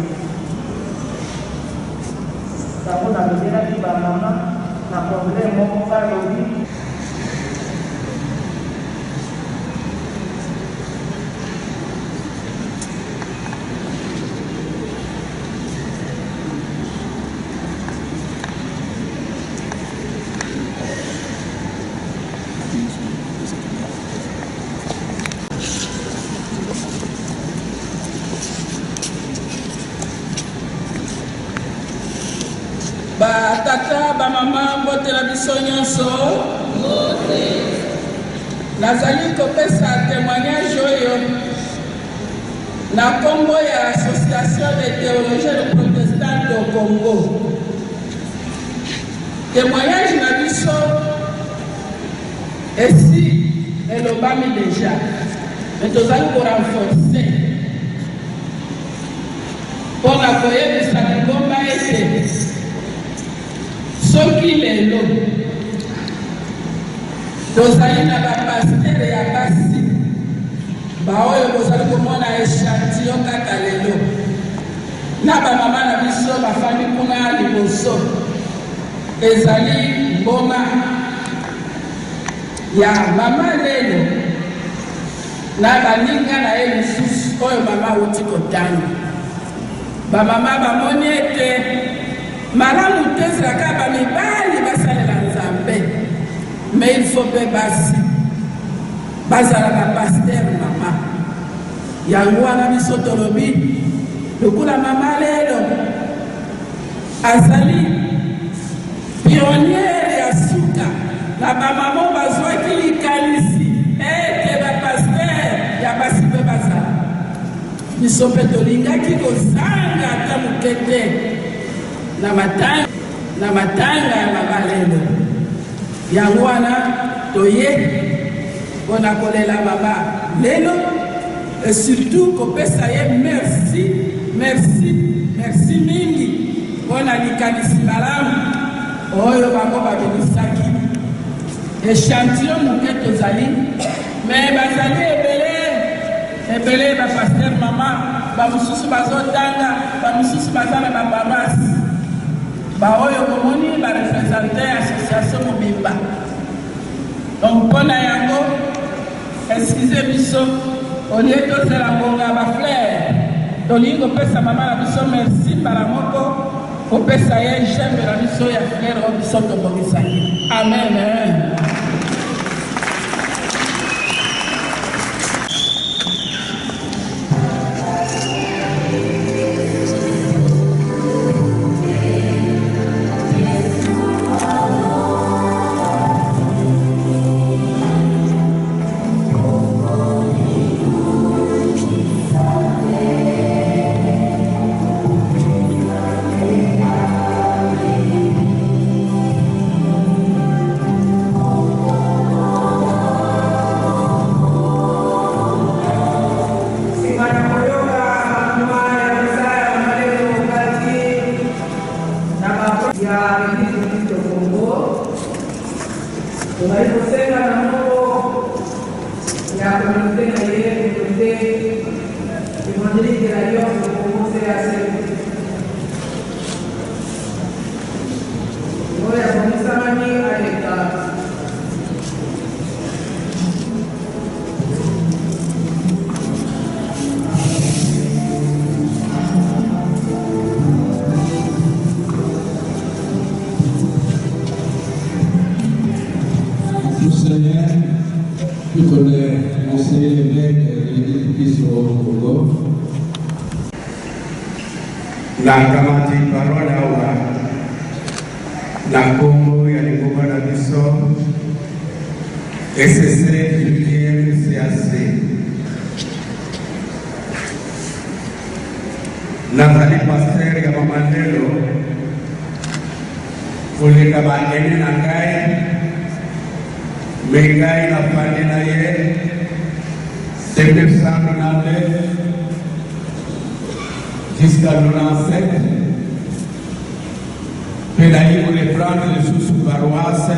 Tango nalobelaki bamama na problème moko balobi batata bamama mbotela biso nyonso nazali kopesa témoignage oyo na kombo ya association des théologiens protestants du Congo. Témoignage na biso esi elobami déjà mais tozali korenforce mpona koyebisa lingomba ete soki lelo tozali na bapaster ya basi baoyo bozali komona échantillon kaka lelo na bamama na biso bafandi kuna liboso ezali mboma ya mama lelo na baninga na ye lisusu oyo mama awuti kotanga bamama bamoni ete malamu te ezalaka bamibali basalela nzambe mais il faut mpe basi bazala bapaster mama yango wana biso tolobi lokula mama lelo azali pionniere ya suka na bamama bazwaki likanisi ete bapaster ya basi mpe bazala biso mpe tolingaki kozanga ata moke te na matanga ya mama lelo yango wana toye mpona kolela mama lelo et surtout kopesa ye merci mingi mpona likanisi malamu oyo bango babimisaki échantillon moke tozali mais bazali ebele bapaster mama bamosusu bazotanga bamosusu baza na bapamasi baoyo komoni barepresente ya association mobimba donc mpona yango excuse biso olie tozela ngonga bafleur tolingi kopesa mama na biso merci mbala moko kopesa ye jembe na biso ya fleur oyo biso tobongisaki amen. La kamati parola awa la Congo ya lingoma na biso SSC CAC nazali paster ya mama lelo koleka bandene na ngai me ngai nafandi na ye depuis 1999 jusqu'à 97, puis d'ailleurs pour les prendre les sous-paroisses,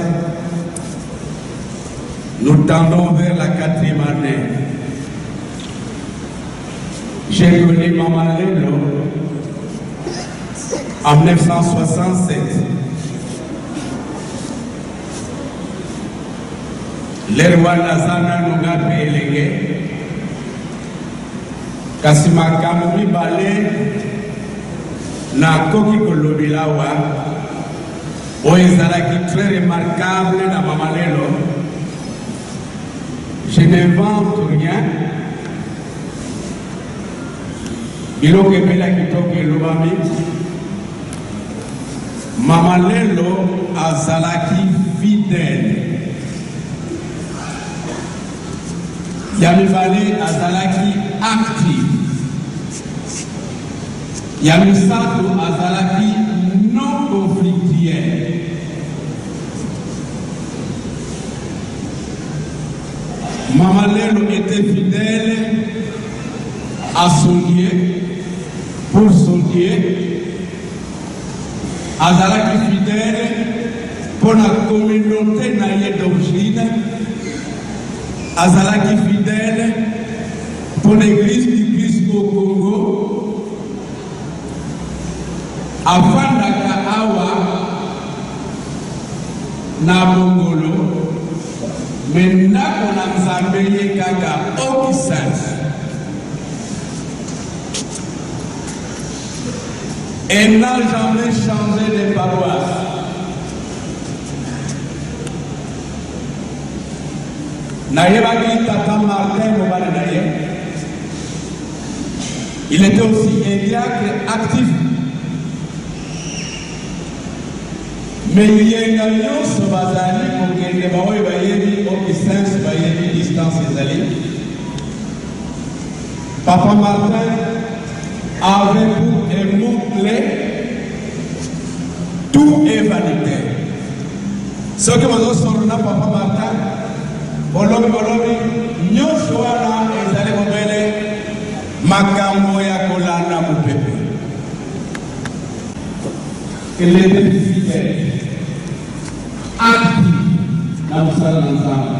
nous tendons vers la 4e année. J'ai connu Maman Lelo en 1967. Les rois Nazana nous ont payé Kasima Kamumi Balé na Koki Kolobilawa Oezalaki très remarquable na Maman Lelo. Je n'invente rien. Il a que Lobami. Maman Lelo azalaki fidèle. Yamibale azalaki actif. Yamisato azalaki non conflictuel. Maman Lelo était fidèle à son Dieu, pour son Dieu. Azalaki fidèle pour la communauté naïe d'origine. Azalaki fidèle pour l'église du Christ au Congo. Avant Awa na Mongolo. Maintenant qu'on a Nzambeye Kaka au Kisans. Elle n'a jamais changé de paroisse. Naïbaki Tata Martin Mobale Naïe. Il était aussi un diacre actif. Mais il y a une alliance bazali pour que les parents aient au distance, aient distance les Papa Martin avait pour un mot-clé tout est vanité. Ce que vous sortez Papa Martin, Bolobi, Nyoshwana et Zale Mobele, Makamoya Kolana Mupepe. Il était fidèle. Actif dans le salon ensemble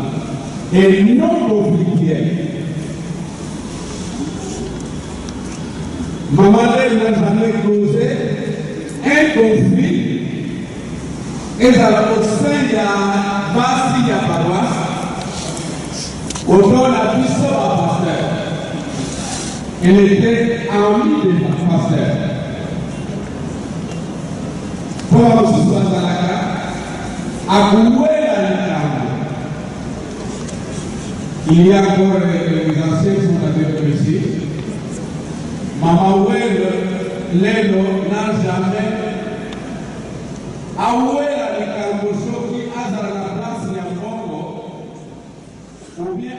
et non conflictuel. Maman n'a jamais causé un conflit et ça au sein de la base de la paroisse, autour de la puissance à pasteur. Elle était amie de la pasteur. Pour nous, à la carte, il y a encore les anciens qui sont avec ici. Maman Lelo n'a jamais avoué la déclaration qui a dans la place de Yambongo ou bien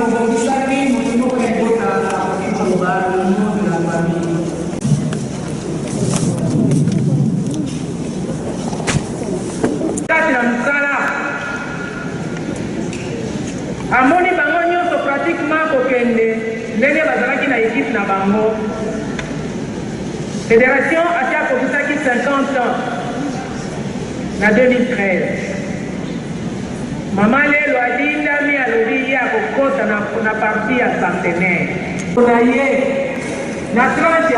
bobongisaki moto moko ya ekota akoki koloba le nom de la famille. Kati na mosala amoni bango nyonso pratiquement kokende ndenge bazalaki na équipe na bango. Fédération ati akokisaki 50 ans na 2013. Mama lelo alindami alobi ye akokota na parti ya centenaire na ye na tranche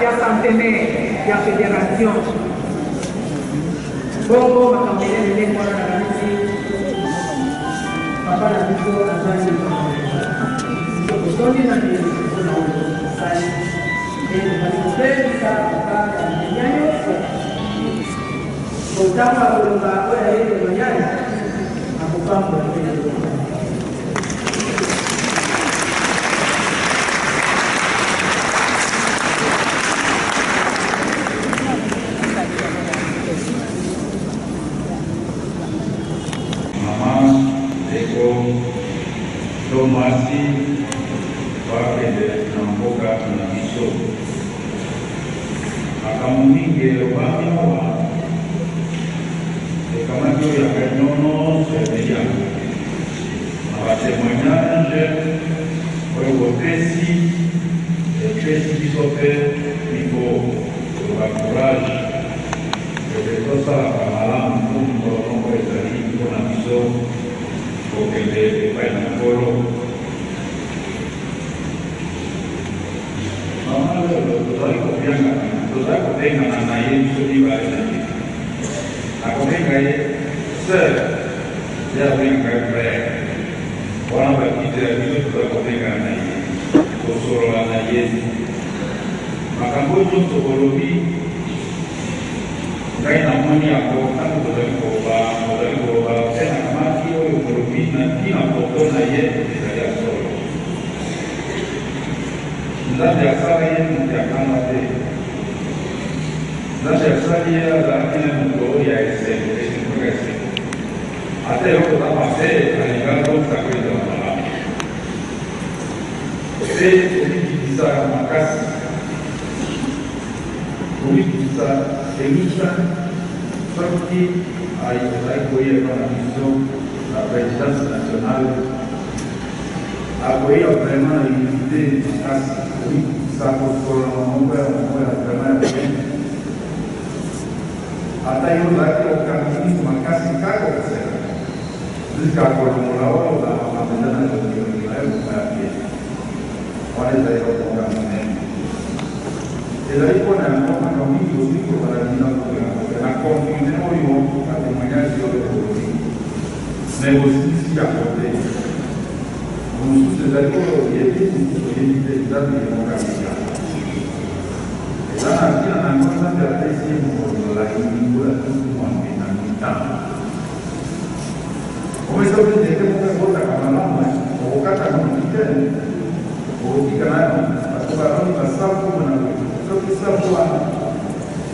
ya centenaire ya fédération. Bongo makambo elele mwana na kanisi papa na biso azali sokotondi na biso na osali balikopelisa kaka nyanyoko kotanga kolonga oya yeye manyanya akopamba Tomasi wakende na mboka na biso akamumingi obamyawa ekamaki oyo akanono semeya na batémoignage oyo bopesi epesi biso mpe miko koloba courage ete tosalaka malamu mokolo moko ezali mpona biso kokende epai na nkolo. Mama lelo tozali kopengana na ye biso mibale na ye akobenga ye seur ye abengaka ye frère wana bakite ya biso tozali kopengana na ye tosolola na ye makambo nyonso kolobi ngai namoni yango ntango tozali koloba mpe nakamati oyo kolobi na ntina poto na ye ezali ya solo. Nzambe asala ye moto akanga te, nzambe asali ye azalaki na moto oyo ya esengo esengoka esengo ata eloko za mabe alingaka kosako ezala malamu pe komikitisa makasi komikitisa emisha soki azali koyeba na biso na présidence nationale akoyeba vraiment na unité kasi komikitisa kosolola moko ya vraiment ya bien ata yo ozalaki okanisi makasi kaka okosela jusqu'à kolongola oyo bamameza na yongiyoki na yo moko ya bien wana ezali kokonga monene ezali mpona yango makambo mingi osi kozala bina na conclusion oyo na témoignage oyo ekolobi mais osilisi yango te mosusu ezali oyo yebisi oyebi te nzambe yemokabika eza na ntina na yango nzambe apesi ye mokolola elingola tutu mwambe na mitano omesa oyo ndenge moko ekotaka malamu okokata noki te okotika na yo bakobaloni basafu na soki safu wana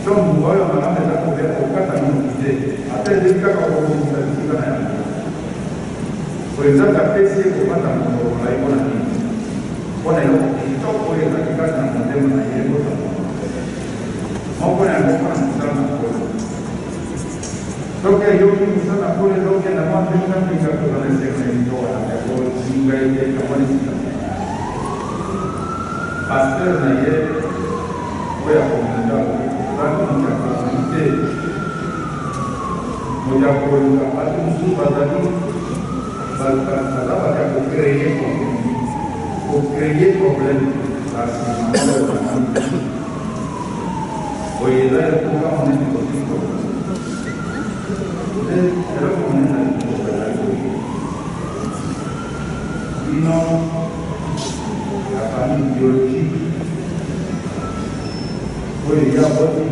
tombu oyo malamu eza kokata noki te ata ezeli kaka kokokisa bisika na yango oyo nzambe apesi ye kobanda mokolola ye mpona nini mpona eloko kitoko oyo ezalaki kati na motema na ye kota moko na yango mpona mosala na nkolo soki ayoki mosala na nkolo ezokenda mwa mpengamika kozala eseknelito wana yakozinga ye kamwanisika pasteur na ye oyo akomenda ozalaki moto ya komunité moto ya koluka bato mosusu bazali baza bato ya kocreye problème kasi oyo eza ekoka monene kotiko eloko monene na likoka ezali koyi bino la famille biologique oyo ya boti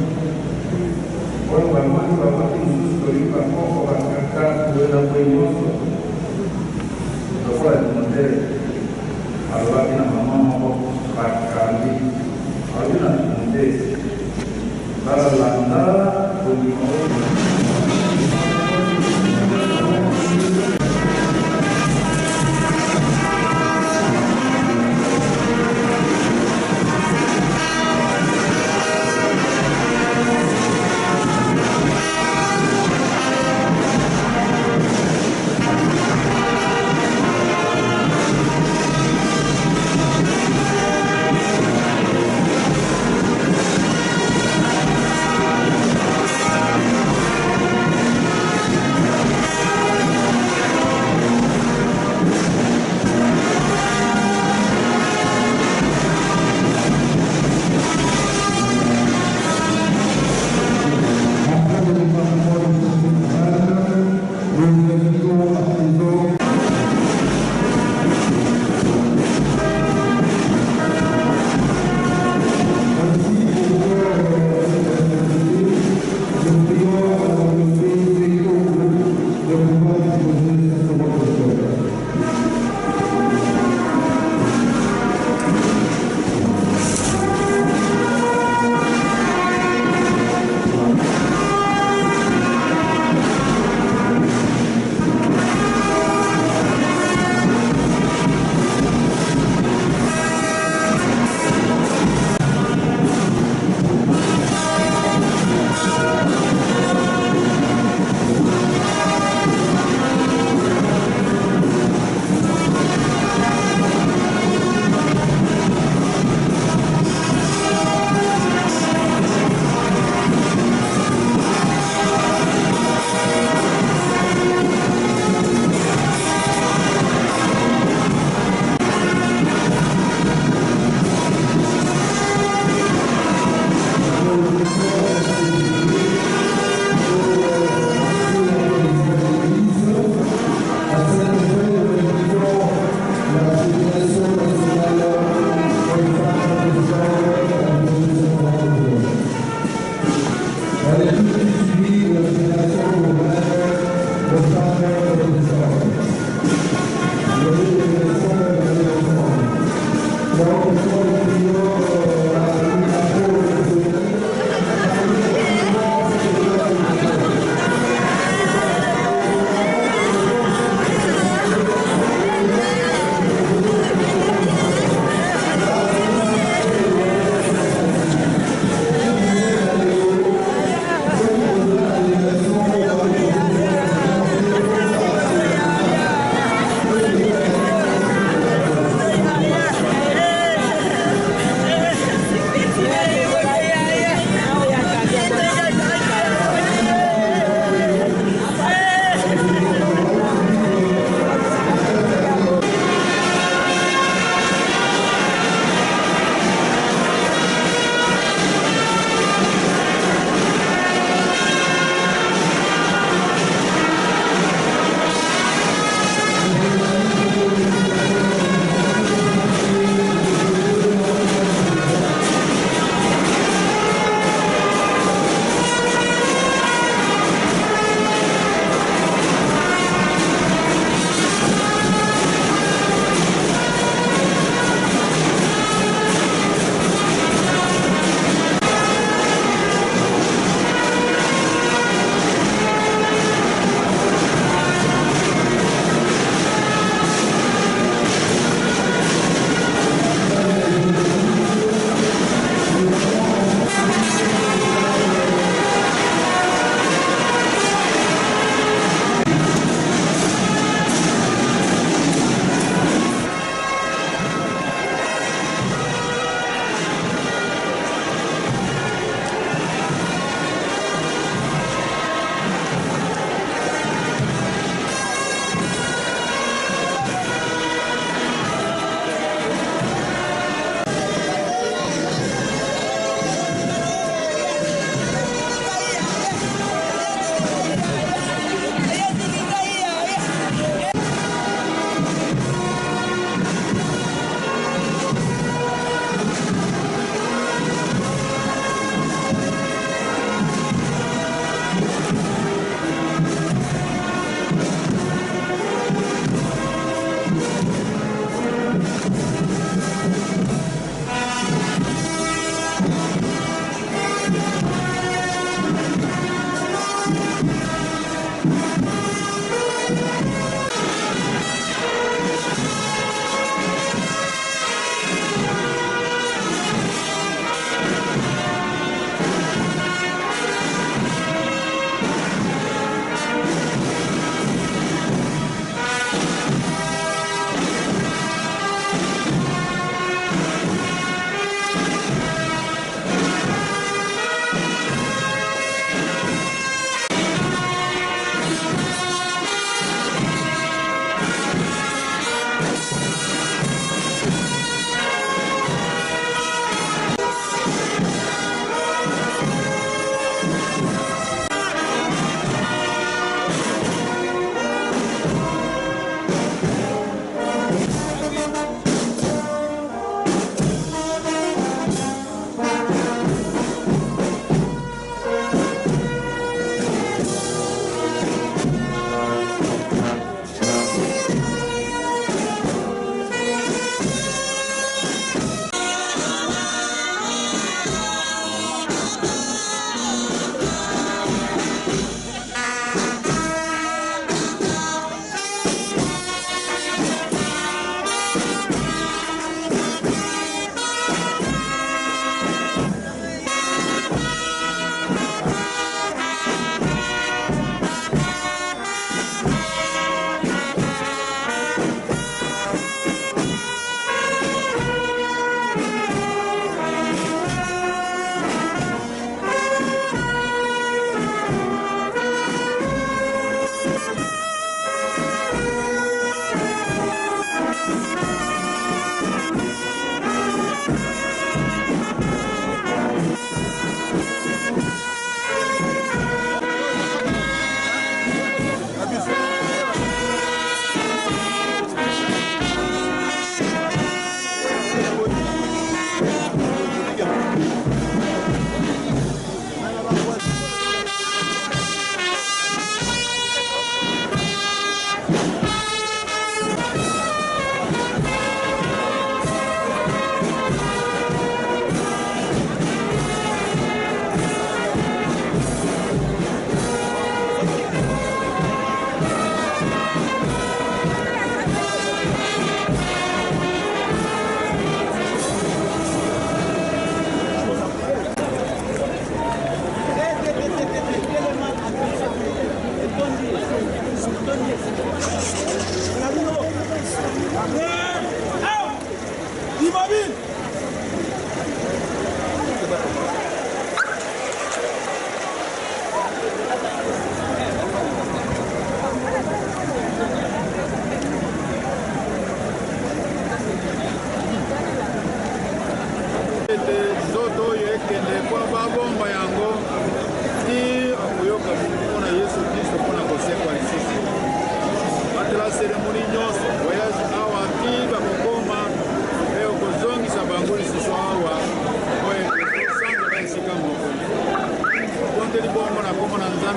oyo bamoni baboti mosusu tolingi bakoko bakaka koyela boye nyonso lokola timotere alobaki na mama moko bakambi alobi na timotere balanda bolimo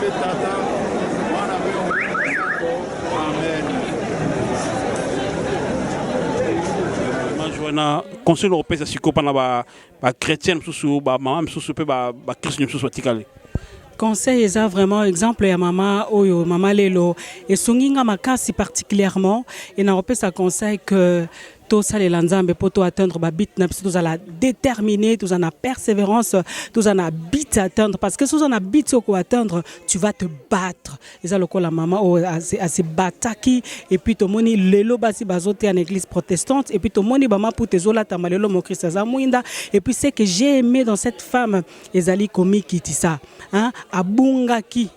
Nzambe Tata, Mwana Mpe Amen. Joana conseil européen ça siko pana ba chrétien mususu ba mama mususu pe ba christian mususu batikale. Conseil est vraiment exemple ya mama oyo mama lelo et songinga makasi particulièrement et na opesa conseil que tout ça les lanzambe pour atteindre ba bit na tout ça la déterminer tout ça na persévérance tout ça na bit atteindre parce que si on a bit au atteindre tu vas te battre et ça le la maman assez bataki et puis to moni lelo basi bazote en église protestante et puis to moni bama pour tes ola tamalelo mo Christ za muinda et puis c'est que j'ai aimé dans cette femme ezali komi kitisa hein abungaki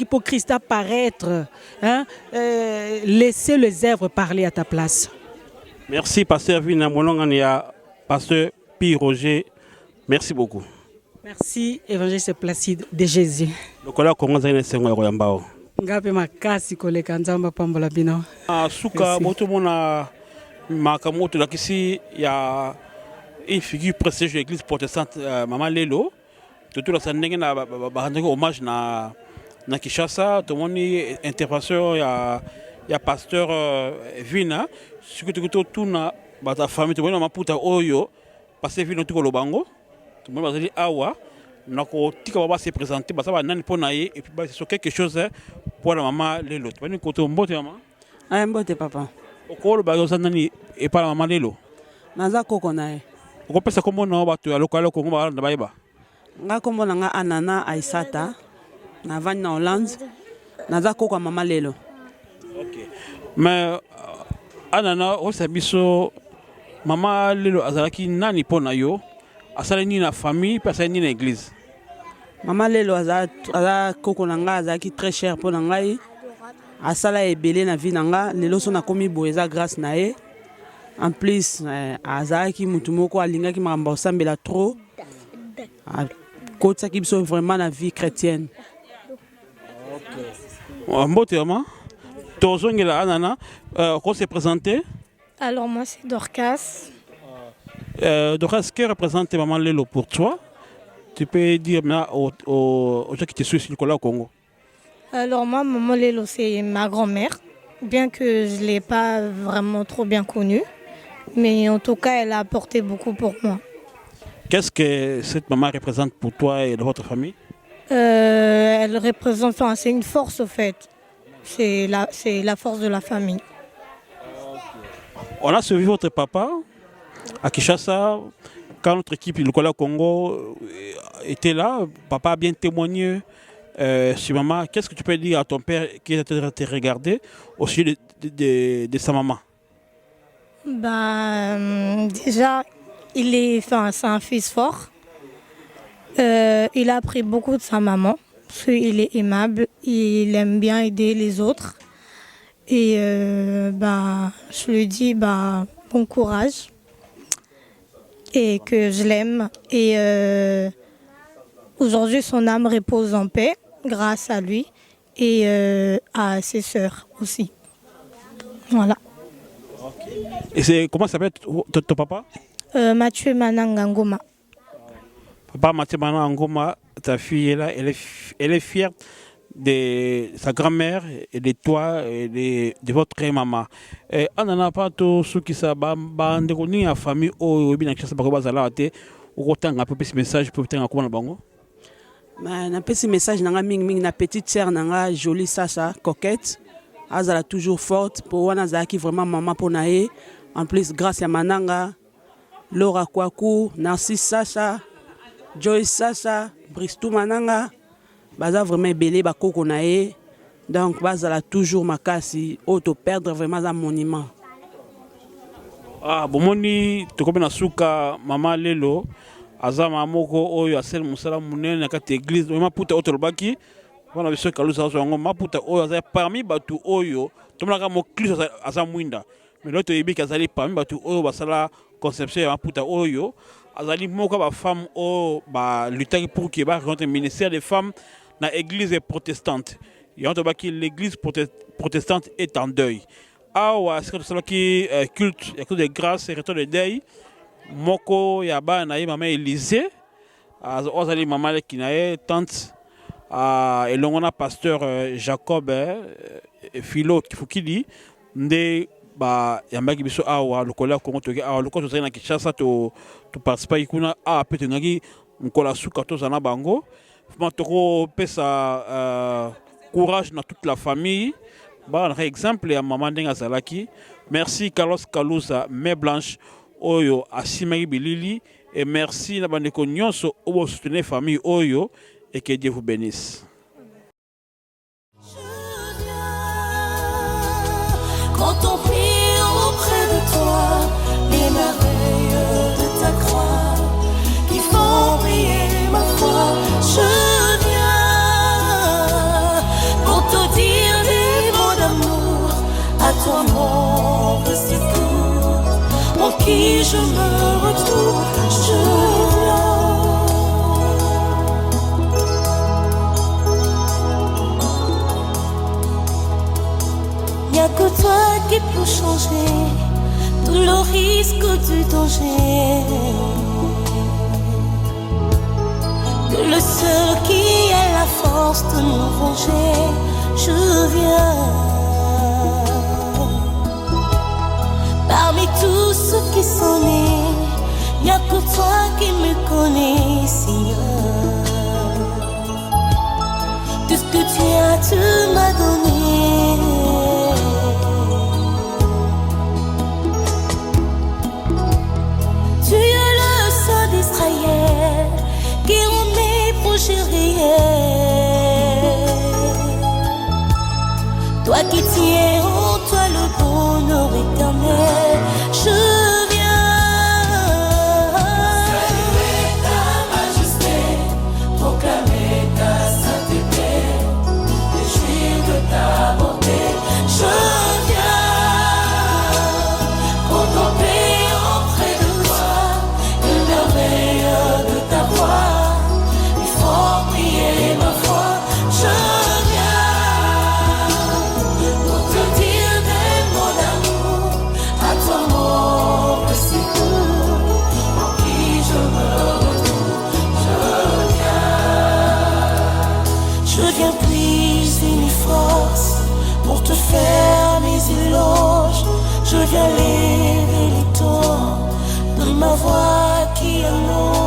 pour Christ apparaître hein laisser les œuvres parler à ta place. Merci, Pasteur Vina Molongania, Pasteur Pi Roger. Merci beaucoup. Merci, Évangéliste Placide de Jésus. Le collègue Congo Zane Sengo Royambao. Ngape makasi koleka nzamba pambola bino. Suka boto mona makamoto lakisi ya une figure précieuse de l'église protestante Maman Lelo. Tout la sandenge na bandeko hommage na Kinshasa, tout moni intervention ya Pasteur Vina. Si tu as tout ta famille, tu as maputa oyo, parce que vino tuko lobango, tu as dit awa, nako tika baba se présenter, basa ba nani ponaye et puis c'est quelque chose pour la maman lelo. Tu vas nous côté mbote maman. Ah mbote papa. Okolo ba yosa nani et pas la maman lelo. Naza koko nae. Oko pesa kombo na ba to lokalo ko ngba na baiba. Nga kombo na nga Anana Aisata na vani na Hollande. Naza koko maman lelo. OK. Mais Anana osabiso mama lelo azalaki nani pona yo asala ni na famille pas ni na église. Mama lelo aza koko nanga azalaki très cher pona ngai asala ebele na vie nanga lelo so na komi boeza grâce na ye en plus azalaki mutu moko alingaki makambo osambela trop kotisaki biso vraiment na vie chrétienne. OK. Mbote maman Tozongela Anana, qu'on s'est présenté. Alors moi c'est Dorcas. Dorcas, que représente Maman Lelo pour toi? Tu peux dire aux gens qui te suivent sur le Nicolas au Congo. Alors moi Maman Lelo c'est ma grand-mère, bien que je ne l'ai pas vraiment trop bien connue, mais en tout cas elle a apporté beaucoup pour moi. Qu'est-ce que cette maman représente pour toi et de votre famille? Elle représente, enfin, c'est une force au fait. C'est la force de la famille. On a suivi votre papa à Kinshasa quand notre équipe du Congo était là. Papa a bien témoigné sur maman. Qu'est-ce que tu peux dire à ton père qui t'a regardé au sujet de sa maman? Déjà, c'est un fils fort. Il a appris beaucoup de sa maman. Il est aimable, il aime bien aider les autres. Et je lui dis bon courage et que je l'aime. Et aujourd'hui, son âme repose en paix grâce à lui et à ses sœurs aussi. Voilà. Et comment s'appelle ton papa? Mathieu Mananga Ngoma. Papa Mathieu Mananga Ngoma, ta fille est là, elle est fière de sa grand-mère et de toi et de votre maman. On n'en a pas tous ceux qui savent, on a famille ou bien qui savent pas ça ou autant un peu ce message pour tenir comment bango. Na petit message nanga ming na petite sœur nanga jolie Sacha coquette, azala toujours forte pour wana zaki vraiment maman pour nae. En plus grâce à Mananga, Laura Kwaku, Narcisse Sacha, Joyce Sacha, Bristou Mananga, baza vraiment belé bakoko nae. Donc bazala toujours makasi auto perdre vraiment un monument. Ah bomoni tokobe na suka mama lelo azama moko oyo asel musala munene na kati église mama puta otolbaki wana biso kalusa so ngo maputa oyo aza parmi batu oyo tomonaka mo Kristo aza mwinda mais l'autre yebiki azali parmi batu oyo basala conception ya maputa oyo azali moko ba femme o ba lutter pour que ba rentre ministère des femmes na église protestante yanto baki l'église protestante est en deuil. Awa c'est cela qui culte et de grâce et retour de deuil moko ya ba na maman Élysée azali maman qui na tante et l'on pasteur Jacob Philo Kifukili nde ba yambaki biso awa lokola Kongo toke awa lokola tozali na Kinshasa to participer kuna a pe ngaki mkola suka tozana bango vraiment toko pesa courage na toute la famille ba un exemple ya maman ndenga zalaki. Merci Carlos Kalouza Main Blanche oyo asimaki bilili et merci na bandeko nyonso obo soutenir famille oyo et que Dieu vous bénisse. Contempler auprès de toi les merveilles de ta croix qui font briller ma foi. Je viens pour te dire des mots d'amour, à toi mon secours, en qui je me retrouve. Je viens. Y'a que toi qui peux changer tout le risque du danger. Que le seul qui a la force de nous venger. Je viens. Parmi tous ceux qui sont nés, y'a que toi qui me connais, Seigneur. Tout ce que tu m'as donné. Tu es le sang d'Israël qui rend mes projets réels. Toi qui tiens en toi le bonheur éternel. Je viens saluer ta majesté, proclamer ta sainteté, jouir de ta bonté. Je viens contempler auprès de toi les merveilles de ta voix, il faut prier ma foi. Je viens pour te dire des mots d'amour, à toi mon secours, en qui je me retrouve. Je viens puiser mes forces pour te faire mes éloges. Je viens lever les tons de ma voix qui annonce